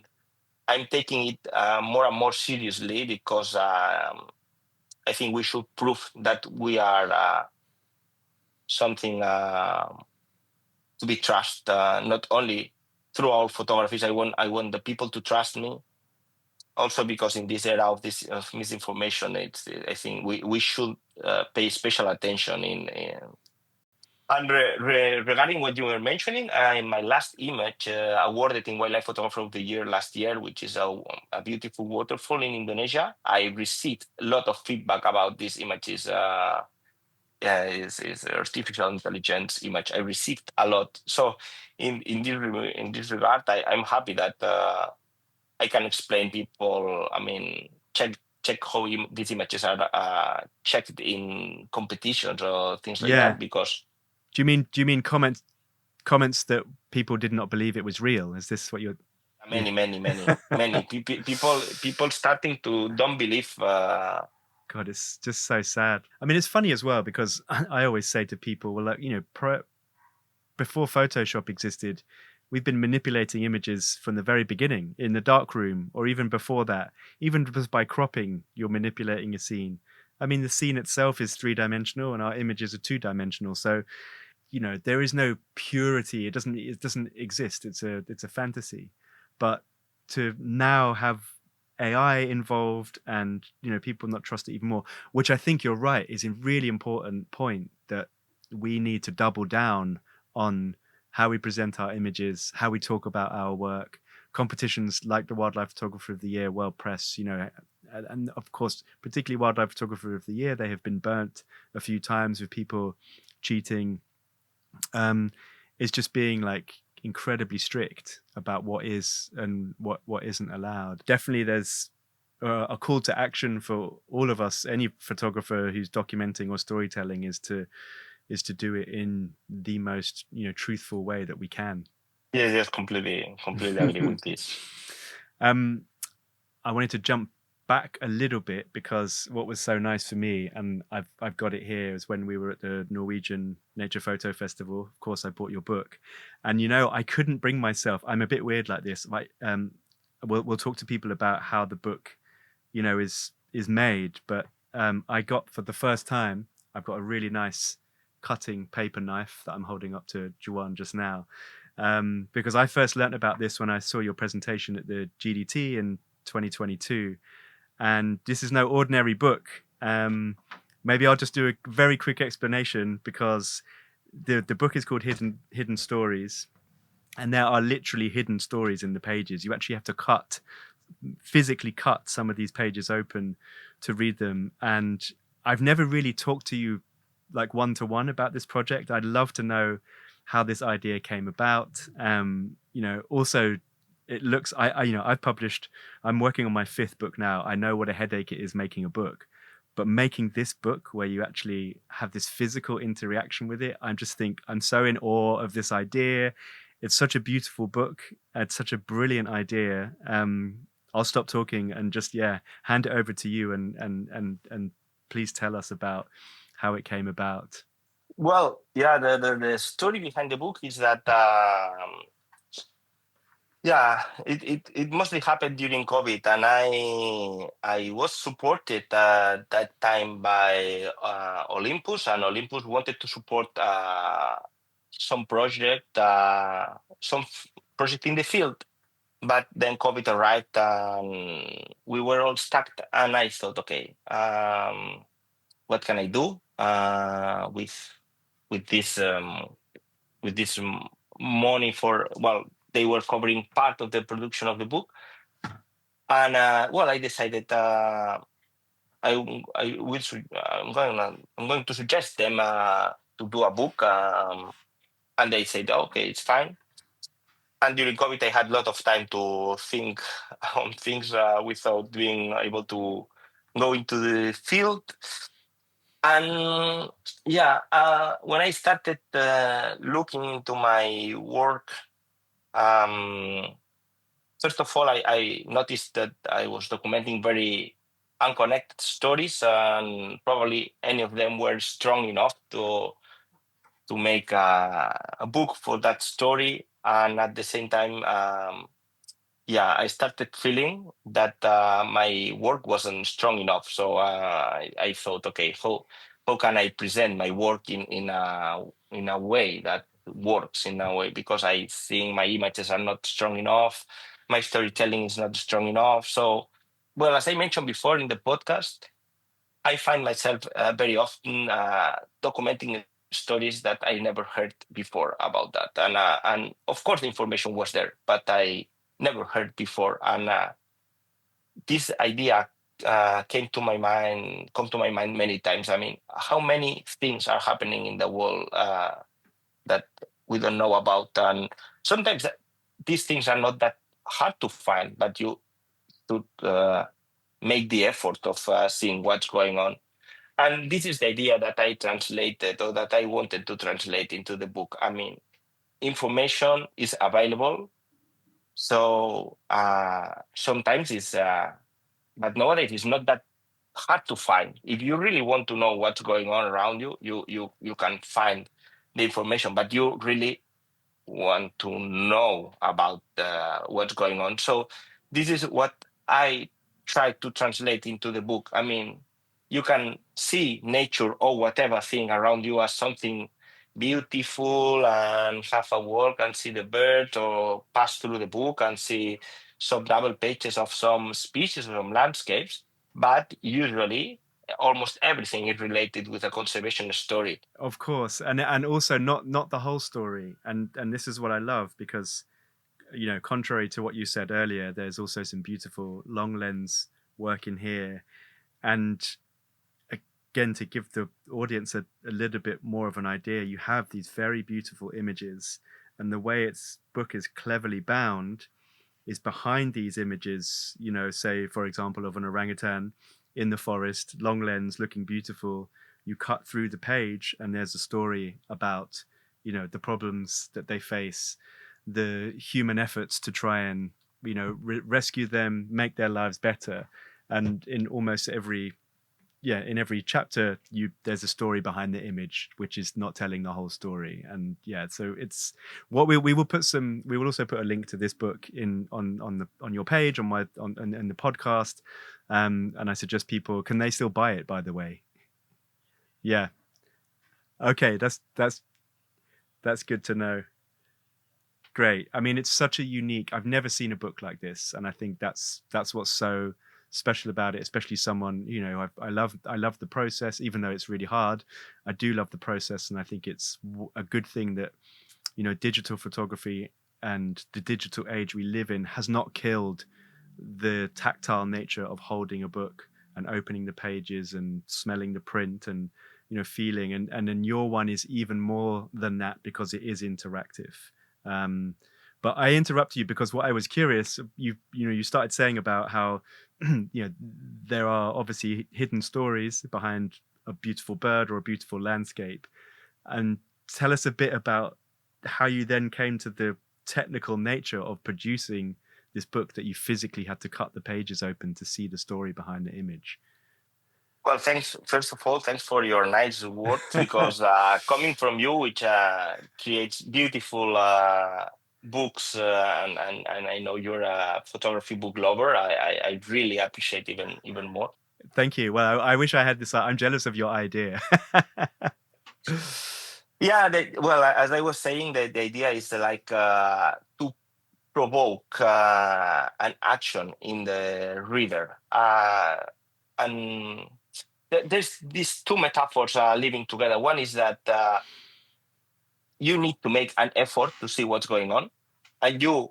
I'm taking it more and more seriously, because I think we should prove that we are something to be trusted, not only through our photographies. I want the people to trust me. Also, because in this era of misinformation, I think we should pay special attention in. And regarding what you were mentioning, in my last image awarded in Wildlife Photographer of the Year last year, which is a beautiful waterfall in Indonesia, I received a lot of feedback about these images. Is artificial intelligence image. I received a lot. So in this regard, I'm happy that I can explain people. I mean, check how these images are checked in competitions or things like Yeah. that, because. Do you mean comments that people did not believe it was real? Is this what you're? Many people starting to don't believe. God, it's just so sad. I mean, it's funny as well, because I always say to people, well, like, you know, before Photoshop existed, we've been manipulating images from the very beginning in the darkroom, or even before that. Even just by cropping, you're manipulating a scene. I mean, the scene itself is 3-dimensional, and our images are 2-dimensional. So, you know, there is no purity. It doesn't exist. It's a fantasy. But to now have AI involved, and, you know, people not trust it even more, which I think you're right is a really important point, that we need to double down on how we present our images, how we talk about our work. Competitions like the Wildlife Photographer of the Year, World Press, you know, and of course, particularly Wildlife Photographer of the Year, they have been burnt a few times with people cheating. Is just being like incredibly strict about what is and what isn't allowed. Definitely, there's a call to action for all of us. Any photographer who's documenting or storytelling is to do it in the most, you know, truthful way that we can. Yes, completely agree with this. I wanted to jump back a little bit, because what was so nice for me, and I've got it here, is when we were at the Norwegian Nature Photo Festival. Of course, I bought your book, and, you know, I couldn't bring myself. I'm a bit weird like this. we'll talk to people about how the book, is made. But I got, for the first time, I've got a really nice cutting paper knife that I'm holding up to Joan just now, because I first learnt about this when I saw your presentation at the GDT in 2022, and this is no ordinary book. Maybe I'll just do a very quick explanation, because the book is called Hidden Stories, and there are literally hidden stories in the pages. You actually have to physically cut some of these pages open to read them. And I've never really talked to you like one-to-one about this project. I'd love to know how this idea came about. Also, it looks, I'm working on my 5th book now. I know what a headache it is making a book, but making this book where you actually have this physical interaction with it, I'm so in awe of this idea. It's such a beautiful book. It's such a brilliant idea. I'll stop talking and just hand it over to you, and please tell us about how it came about. Well, the story behind the book is that it mostly happened during COVID, and I was supported at that time by Olympus, and Olympus wanted to support some project, project in the field. But then COVID arrived, and we were all stuck. And I thought, okay, what can I do with this money for? Well, they were covering part of the production of the book, and I decided I'm going to suggest them to do a book, and they said, okay, it's fine. And during COVID, I had a lot of time to think on things without being able to go into the field. And when I started looking into my work, first of all, I noticed that I was documenting very unconnected stories, and probably any of them were strong enough to make a book for that story. And at the same time, I started feeling that my work wasn't strong enough. So I thought, okay, how can I present my work in a way that works in a way? Because I think my images are not strong enough, my storytelling is not strong enough. So, well, as I mentioned before in the podcast, I find myself very often documenting stories that I never heard before about that, and of course the information was there, but I never heard before, and this idea come to my mind many times. I mean, how many things are happening in the world that we don't know about, and sometimes these things are not that hard to find, but you should make the effort of seeing what's going on. And this is the idea that I translated, or that I wanted to translate into the book. I mean, information is available. So sometimes but nowadays it's not that hard to find. If you really want to know what's going on around you, you can find the information, but you really want to know about what's going on. So this is what I try to translate into the book. I mean, you can see nature or whatever thing around you as something beautiful, and have a walk and see the bird, or pass through the book and see some double pages of some species or some landscapes. But usually almost everything is related with a conservation story. Of course, and also not the whole story, and this is what I love, because contrary to what you said earlier, there's also some beautiful long lens work in here. And again, to give the audience a little bit more of an idea, you have these very beautiful images, and the way its book is cleverly bound is behind these images, say, for example, of an orangutan in the forest, long lens, looking beautiful. You cut through the page and there's a story about, the problems that they face, the human efforts to try and, rescue them, make their lives better. And in almost every, in every chapter there's a story behind the image, which is not telling the whole story. And so it's what we will also put a link to this book on your page on the podcast. And I suggest people, can they still buy it, by the way? Yeah. Okay, that's good to know. Great. I mean, it's such a unique, I've never seen a book like this, and I think that's what's so special about it, especially someone, I love the process, even though it's really hard. I do love the process, and I think it's a good thing that digital photography and the digital age we live in has not killed the tactile nature of holding a book and opening the pages and smelling the print and feeling, and then your one is even more than that because it is interactive. But I interrupt you because what I was curious, you started saying about how there are obviously hidden stories behind a beautiful bird or a beautiful landscape, and tell us a bit about how you then came to the technical nature of producing this book, that you physically had to cut the pages open to see the story behind the image. Well, thanks. First of all, thanks for your nice words, because coming from you, which creates beautiful books, and I know you're a photography book lover. I really appreciate even more. Thank you. Well, I wish I had this. I'm jealous of your idea. Yeah. As I was saying, the idea is to provoke an action in the reader, and there's these two metaphors living together. One is that you need to make an effort to see what's going on, and you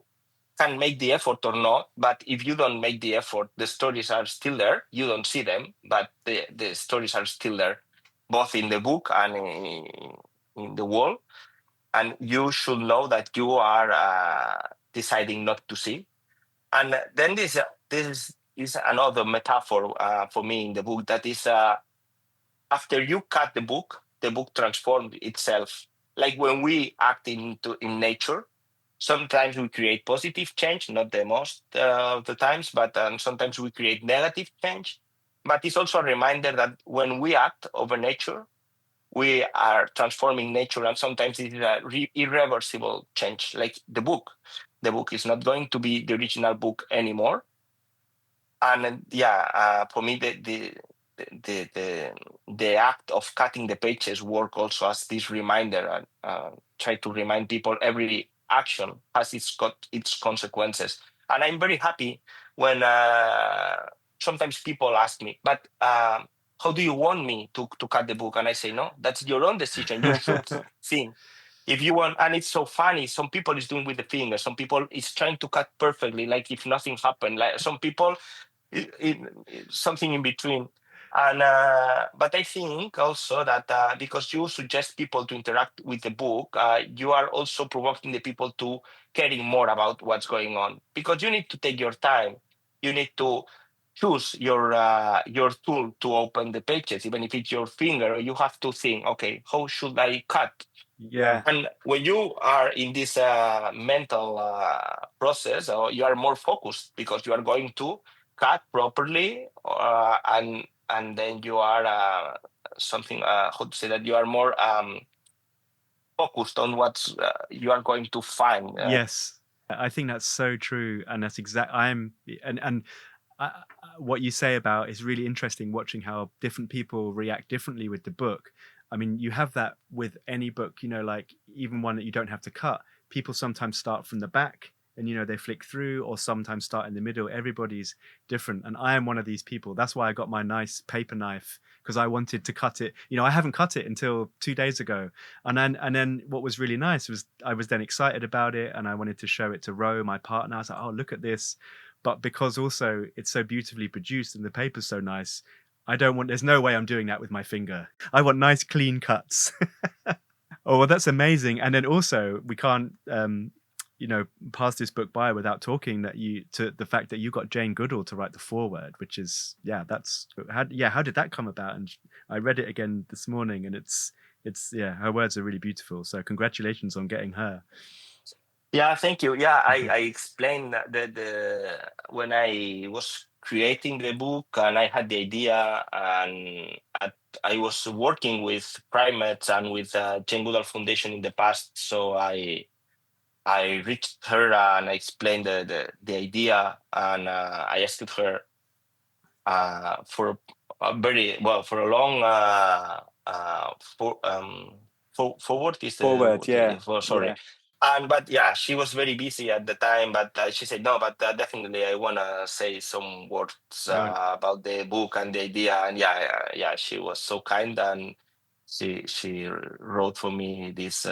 can make the effort or not. But if you don't make the effort, the stories are still there. You don't see them, but the stories are still there, both in the book and in the world. And you should know that you are deciding not to see. And then this is another metaphor for me in the book, that is after you cut the book transforms itself. Like when we act in nature, sometimes we create positive change, not the most of the times, but sometimes we create negative change. But it's also a reminder that when we act over nature, we are transforming nature, and sometimes it is a irreversible change. Like the book is not going to be the original book anymore. And for me, the act of cutting the pages work also as this reminder, and try to remind people every action has its consequences. And I'm very happy when sometimes people ask me, but how do you want me to cut the book? And I say, no, that's your own decision. You should think. If you want, and it's so funny, some people is doing with the finger, some people is trying to cut perfectly, like if nothing happened. Like some people, something in between. And but I think also that because you suggest people to interact with the book, you are also provoking the people to caring more about what's going on, because you need to take your time. You need to choose your tool to open the pages, even if it's your finger. You have to think, okay, how should I cut? Yeah. And when you are in this mental process, you are more focused, because you are going to cut properly, and then you are something, how to say that, you are more focused on what you are going to find. Yes, I think that's so true, and that's what you say about is really interesting. Watching how different people react differently with the book. I mean, you have that with any book, like even one that you don't have to cut. People sometimes start from the back and they flick through, or sometimes start in the middle. Everybody's different, and I am one of these people. That's why I got my nice paper knife, because I wanted to cut it. I haven't cut it until 2 days ago, and then what was really nice was I was then excited about it, and I wanted to show it to Ro, my partner. I was like, oh, look at this. But because also it's so beautifully produced and the paper's so nice, there's no way I'm doing that with my finger. I want nice clean cuts. Oh, well, that's amazing. And then also we can't pass this book by without talking the fact that you got Jane Goodall to write the foreword, which is how did that come about? And I read it again this morning, and it's her words are really beautiful. So congratulations on getting her. Yeah, thank you. Yeah, I explained that when I was creating the book, and I had the idea, and I was working with primates and with Jane Goodall Foundation in the past, so I reached her and I explained the idea, and I asked her for a very well for a long forward is Forward, yeah. sorry. Yeah. And but yeah, she was very busy at the time, but she said no, but definitely I want to say some words about the book and the idea. And yeah, she was so kind, and she wrote for me these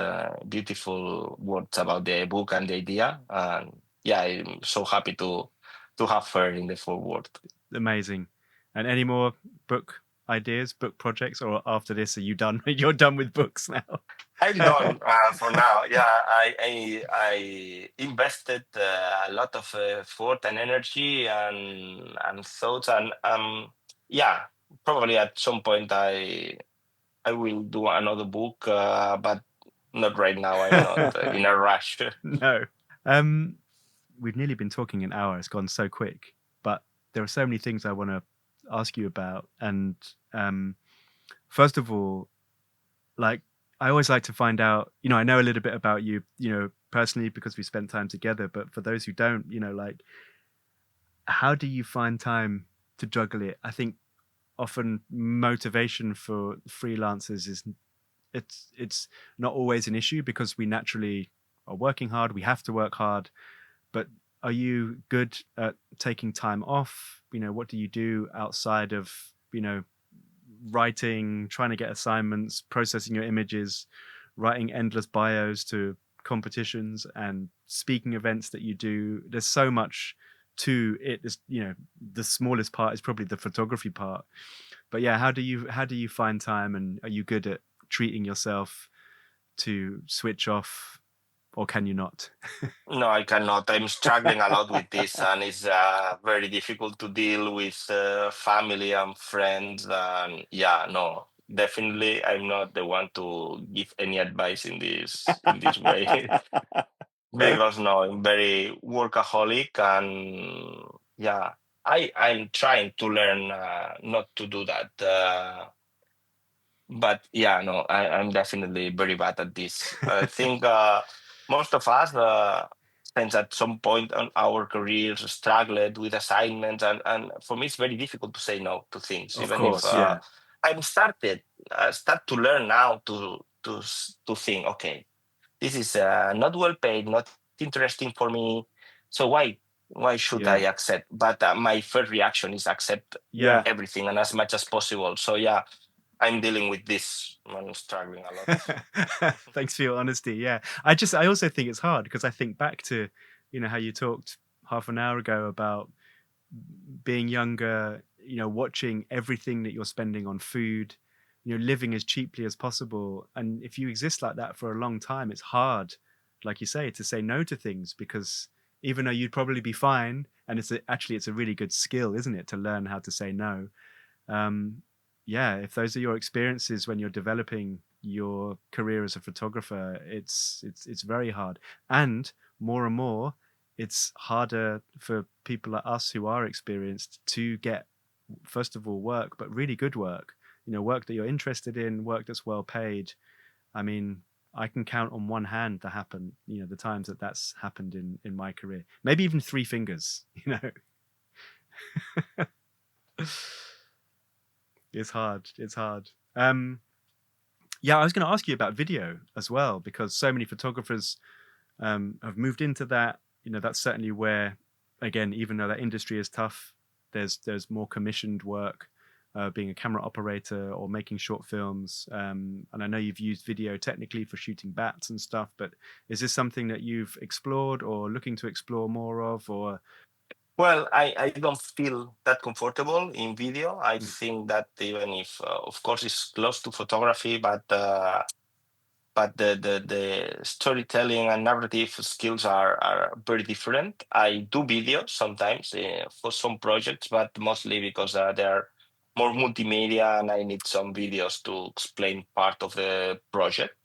beautiful words about the book and the idea. And yeah, I'm so happy to have her in the forward. Amazing. And any more book ideas, book projects, or after this, are you done? You're done with books now. I'm done for now. Yeah, I invested a lot of effort and energy and thoughts, and yeah, probably at some point I will do another book, but not right now. I'm not in a rush. No. We've nearly been talking an hour. It's gone so quick, but there are so many things I want to ask you about. And first of all, like, I always like to find out, I know a little bit about you, personally, because we spent time together, but for those who don't, like, how do you find time to juggle it? I think often motivation for freelancers is it's not always an issue, because we naturally are working hard. We have to work hard. But are you good at taking time off? What do you do outside of, writing, trying to get assignments, processing your images, writing endless bios to competitions and speaking events that you do? There's so much to it. The smallest part is probably the photography part. But yeah, how do you find time, and are you good at treating yourself to switch off, or can you not? No, I cannot. I'm struggling a lot with this, and it's very difficult to deal with family and friends. And yeah, no, definitely, I'm not the one to give any advice in this way. Because no, I'm very workaholic, and yeah, I'm trying to learn not to do that. But yeah, no, I'm definitely very bad at this. I think most of us, since at some point on our careers, struggled with assignments, and for me, it's very difficult to say no to things, Of even if course, yeah. I'm start to learn now to think, okay, this is not well paid, not interesting for me, so why should I Yeah. accept? But my first reaction is accept Yeah. everything and as much as possible. So yeah, I'm dealing with this. I'm struggling a lot. Thanks for your honesty. Yeah. I also think it's hard, because I think back to, how you talked half an hour ago about being younger, watching everything that you're spending on food, living as cheaply as possible. And if you exist like that for a long time, it's hard, like you say, to say no to things, because even though you'd probably be fine, and it's a really good skill, isn't it, to learn how to say no. Yeah, if those are your experiences when you're developing your career as a photographer, it's very hard. And more, it's harder for people like us who are experienced to get, first of all, work, but really good work. Work that you're interested in, work that's well paid. I mean, I can count on one hand the times that's happened in my career. Maybe even three fingers. It's hard. Yeah, I was going to ask you about video as well, because so many photographers have moved into that. That's certainly where, again, even though that industry is tough, there's more commissioned work, being a camera operator or making short films. And I know you've used video technically for shooting bats and stuff, but is this something that you've explored or looking to explore more of, or? Well, I don't feel that comfortable in video. I think that even if, of course, it's close to photography, but the storytelling and narrative skills are very different. I do video sometimes for some projects, but mostly because they are more multimedia and I need some videos to explain part of the project.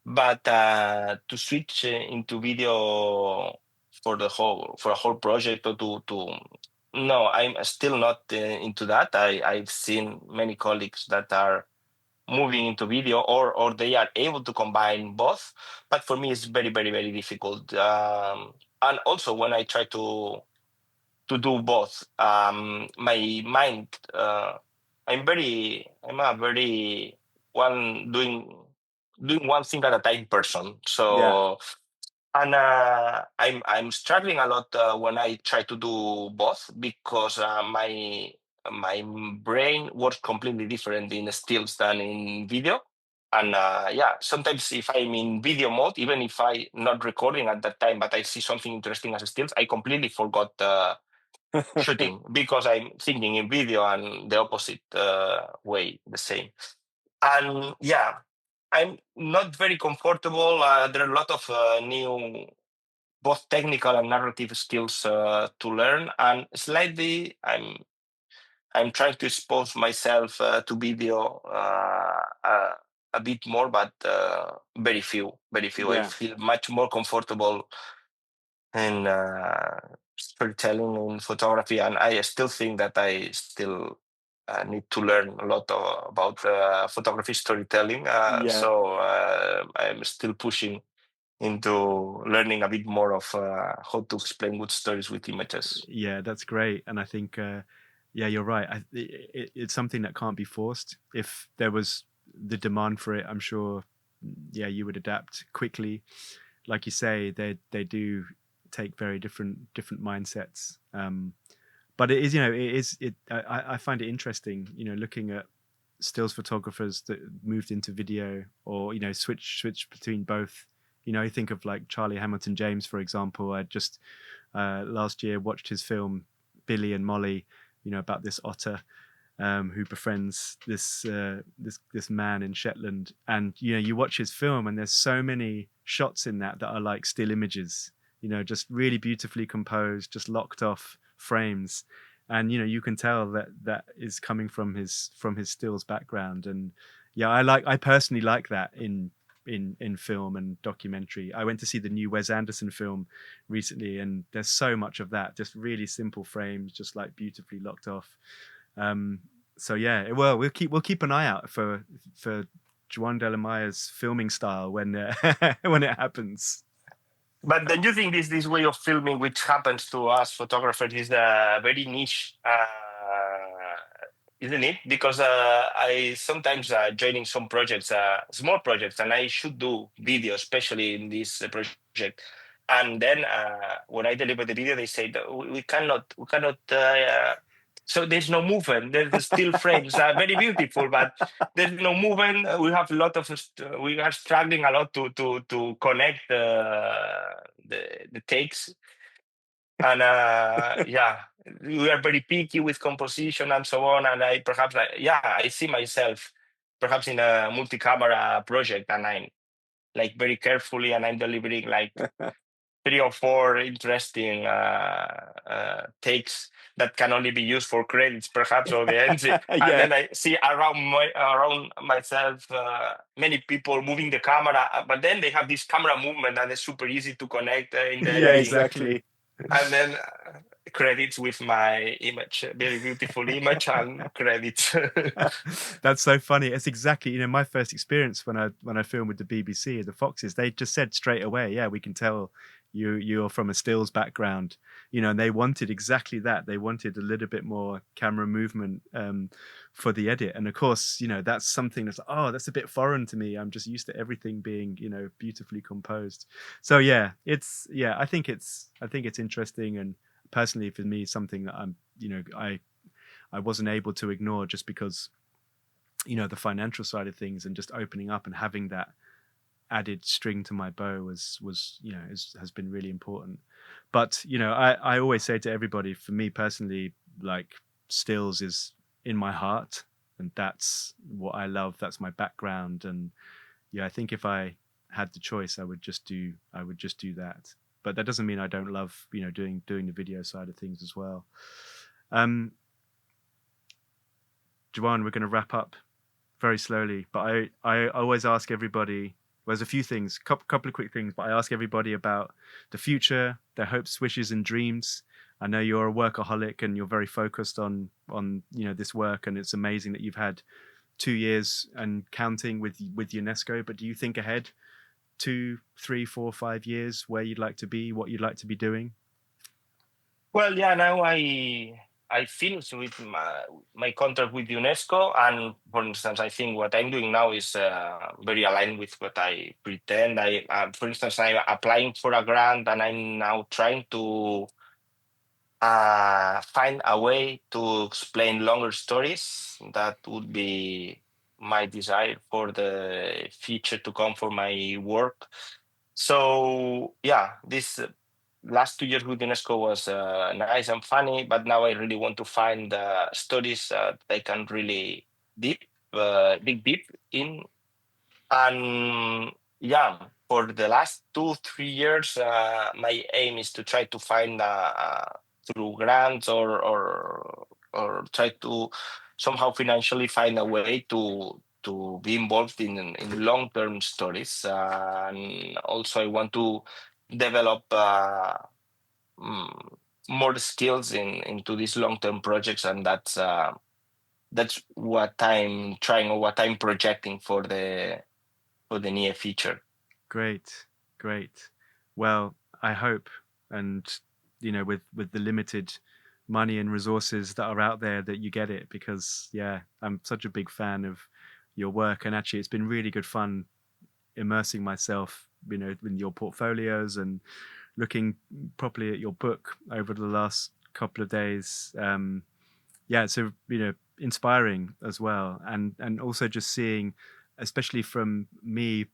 But to switch into video for a whole project, or to no, I'm still not into that. I've seen many colleagues that are moving into video, or they are able to combine both. But for me, it's very, very, very difficult. And also, when I try to do both, my mind, I'm a very one doing one thing at a time person. Yeah. So, and I'm struggling a lot when I try to do both, because my brain works completely different in stills than in video. And yeah, sometimes if I'm in video mode, even if I not recording at that time, but I see something interesting as stills, I completely forgot shooting, because I'm thinking in video, and the opposite way, the same. And yeah, I'm not very comfortable. There are a lot of new, both technical and narrative skills to learn, and slightly I'm trying to expose myself to video a bit more, but very few, very few. I Yeah. feel much more comfortable in storytelling in photography, and I still think that I still need to learn a lot about photography storytelling. Yeah. So I'm still pushing into learning a bit more of how to explain good stories with images. Yeah, that's great. And I think, yeah, you're right. It's something that can't be forced. If there was the demand for it, I'm sure, yeah, you would adapt quickly. Like you say, they do take very different mindsets. But it is, I find it interesting, looking at stills photographers that moved into video, or switch between both. You think of like Charlie Hamilton James, for example. I just last year watched his film Billy and Molly, about this otter who befriends this man in Shetland. And you watch his film, and there's so many shots in that are like still images, just really beautifully composed, just locked off frames. And you can tell that is coming from his stills background. And yeah, I personally like that in film and documentary. I went to see the new Wes Anderson film recently, and there's so much of that, just really simple frames, just like beautifully locked off. So yeah, well, we'll keep an eye out for Joan de la Maya's filming style when when it happens. But then you think this way of filming, which happens to us photographers, is very niche, isn't it? Because I sometimes joining some projects, small projects, and I should do video, especially in this project. And then when I deliver the video, they say that we cannot. So there's no movement. There's the still frames, very beautiful, but there's no movement. We have a lot of. We are struggling a lot to connect the takes, and yeah, we are very picky with composition and so on. And I perhaps, I see myself perhaps in a multi-camera project, and I'm like very carefully, and I'm delivering like 3 or 4 interesting takes that can only be used for credits, perhaps, or the end. And Yeah. then I see around myself many people moving the camera, but then they have this camera movement that is super easy to connect in the Yeah, editing. exactly. And then credits with my image, very beautiful image, and credits. That's so funny. It's exactly, my first experience when I filmed with the BBC, the Foxes. They just said straight away, yeah, we can tell you're from a stills background, and they wanted exactly that. They wanted a little bit more camera movement for the edit. And of course, that's something that's a bit foreign to me. I'm just used to everything being, beautifully composed. So yeah, I think it's interesting, and personally for me, something that I'm, I wasn't able to ignore, just because, the financial side of things, and just opening up and having that added string to my bow was has been really important. But I always say to everybody, for me personally, like, stills is in my heart, and that's what I love. That's my background. And yeah, I think if I had the choice, I would just do that. But that doesn't mean I don't love doing the video side of things as well. Joan, we're going to wrap up very slowly, but I always ask everybody, well, there's a few things, couple of quick things, but I ask everybody about the future, their hopes, wishes, and dreams. I know you're a workaholic and you're very focused on this work, and it's amazing that you've had 2 years and counting with UNESCO. But do you think ahead 2, 3, 4, 5 years where you'd like to be, what you'd like to be doing? Well, yeah, now I finished with my contract with UNESCO, and for instance, I think what I'm doing now is very aligned with what I pretend. For instance, I'm applying for a grant, and I'm now trying to find a way to explain longer stories. That would be my desire for the future to come for my work. So yeah, this last 2 years with UNESCO was nice and funny, but now I really want to find stories that I can really dig deep in. And yeah, for the last 2 3 years, my aim is to try to find through grants or try to somehow financially find a way to be involved in long term stories. And also, I want to develop more skills into these long term projects, and that's what I'm trying or what I'm projecting for the near future. Great. Well, I hope, and with the limited money and resources that are out there, that you get it, because I'm such a big fan of your work, and actually it's been really good fun immersing myself in your portfolios and looking properly at your book over the last couple of days. So inspiring as well, and also just seeing, especially from me,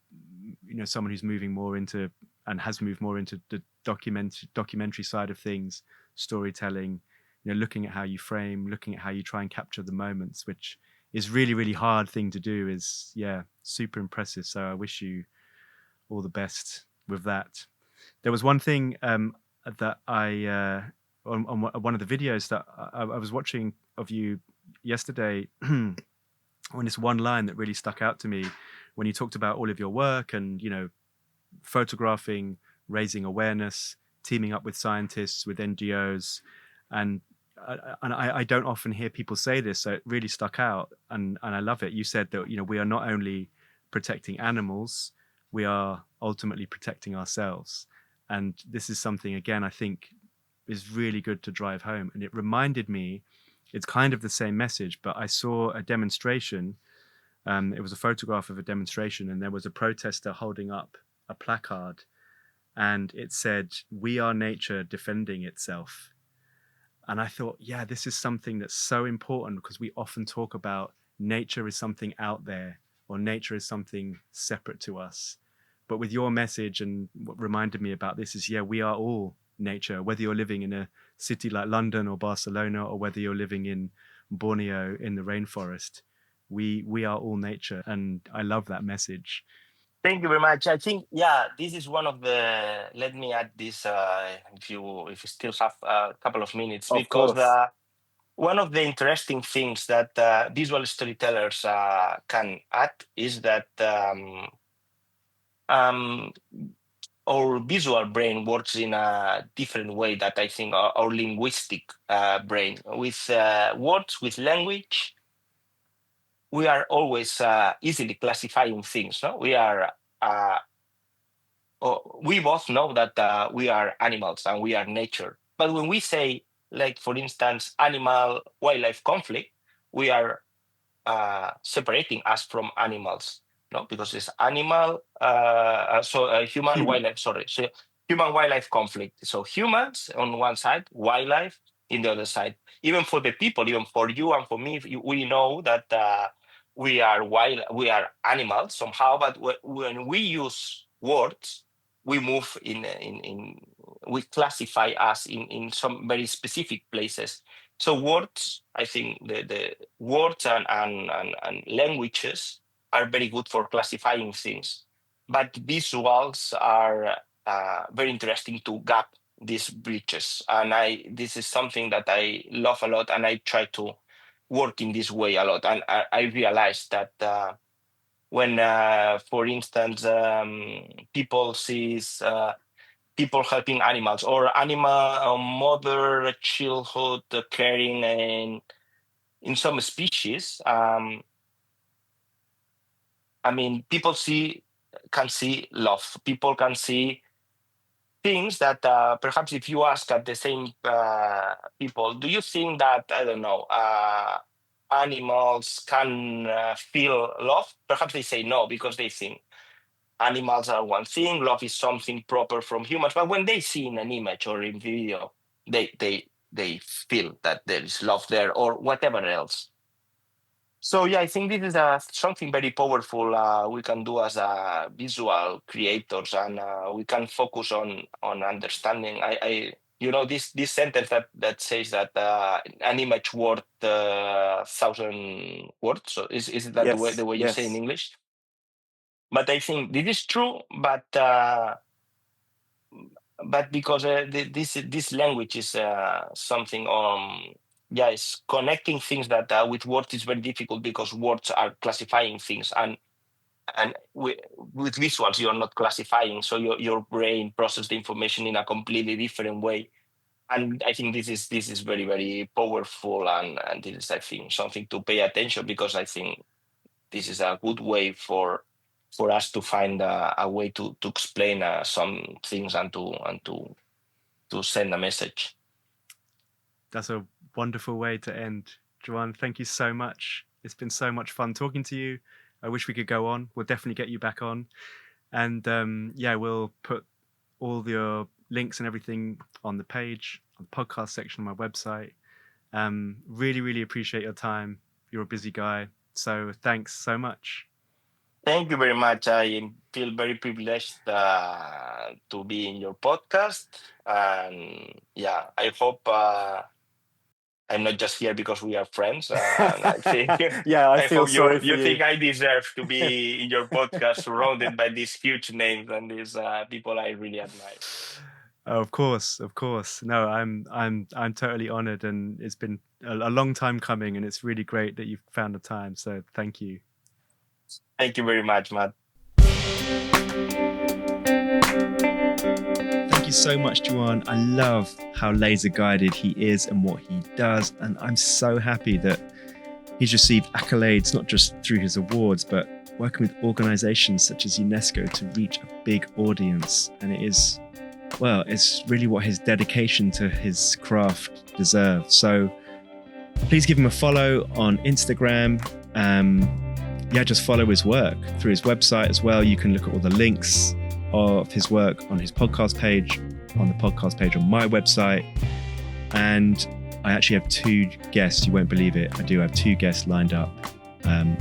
someone who's moving more into and has moved more into the documentary side of things, storytelling, looking at how you frame, looking at how you try and capture the moments, which is really, really hard thing to do, is super impressive. So I wish you all the best with that. There was one thing that I on one of the videos that I was watching of you yesterday, on this one line that really stuck out to me, when you talked about all of your work and photographing, raising awareness, teaming up with scientists, with NGOs, and I don't often hear people say this, so it really stuck out, and I love it. You said that we are not only protecting animals, we are ultimately protecting ourselves, and this is something, again, I think is really good to drive home. And it reminded me, it's kind of the same message, but I saw a demonstration. It was a photograph of a demonstration, and there was a protester holding up a placard, and it said, "We are nature defending itself." And I thought, this is something that's so important, because we often talk about nature is something out there, or nature is something separate to us. But with your message, and what reminded me about this is, we are all nature, whether you're living in a city like London or Barcelona, or whether you're living in Borneo in the rainforest. We are all nature, and I love that message. Thank you very much. I think, this is one of the. Let me add this, if you still have a couple of minutes, because one of the interesting things that visual storytellers can add is that our visual brain works in a different way that I think our linguistic brain. With words, with language, we are always easily classifying things. No, we both know that we are animals and we are nature. But when we say, like, for instance, animal wildlife conflict, we are separating us from animals, no, because it's animal, human wildlife. Sorry, so human wildlife conflict. So humans on one side, wildlife in the other side. Even for the people, even for you and for me, we know that we are animals somehow. But when we use words, we move we classify us in some very specific places. So words, I think the words and languages are very good for classifying things, but visuals are very interesting to gap these bridges. And this is something that I love a lot, and I try to work in this way a lot. And I realized that when, for instance, people sees people helping animals or animal mother childhood caring, and in some species, people can see love. People can see things that perhaps if you ask at the same people, do you think that, I don't know, animals can feel love? Perhaps they say no, because they think animals are one thing, love is something proper from humans. But when they see in an image or in video, they feel that there is love there or whatever else. So yeah, I think this is something very powerful we can do as visual creators, and we can focus on understanding. This sentence that says that an image worth 1,000 words. So is that the way you say in English? But I think this is true, but because this language is something it's connecting things that with words is very difficult, because words are classifying things, and with visuals you're not classifying, so your brain processes the information in a completely different way. And I think this is very, very powerful, and this is, I think, something to pay attention, because I think this is a good way for us to find a way to explain some things and to send a message. That's a wonderful way to end. Joan, thank you so much. It's been so much fun talking to you. I wish we could go on. We'll definitely get you back on. And we'll put all your links and everything on the page, on the podcast section on my website. Really, really appreciate your time. You're a busy guy. So thanks so much. Thank you very much. I feel very privileged to be in your podcast. And I hope I'm not just here because we are friends. I think, I feel sorry for you. You think I deserve to be in your podcast, surrounded by these huge names and these people I really admire. Of course. No, I'm totally honored, and it's been a long time coming, and it's really great that you've found the time. So thank you. Thank you very much, Matt. Thank you so much, Joan. I love how laser guided he is and what he does, and I'm so happy that he's received accolades not just through his awards, but working with organizations such as UNESCO to reach a big audience. And it's really what his dedication to his craft deserves. So please give him a follow on Instagram. Just follow his work through his website as well. You can look at all the links of his work on his podcast page, on the podcast page on my website. And I actually have 2 guests. You won't believe it. I do have 2 guests lined up.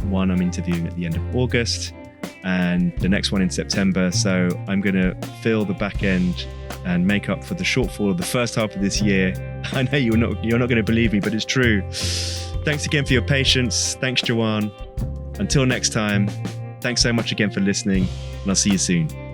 One I'm interviewing at the end of August, and the next one in September. So I'm going to fill the back end and make up for the shortfall of the first half of this year. I know you're not going to believe me, but it's true. Thanks again for your patience. Thanks, Joan. Until next time, thanks so much again for listening, and I'll see you soon.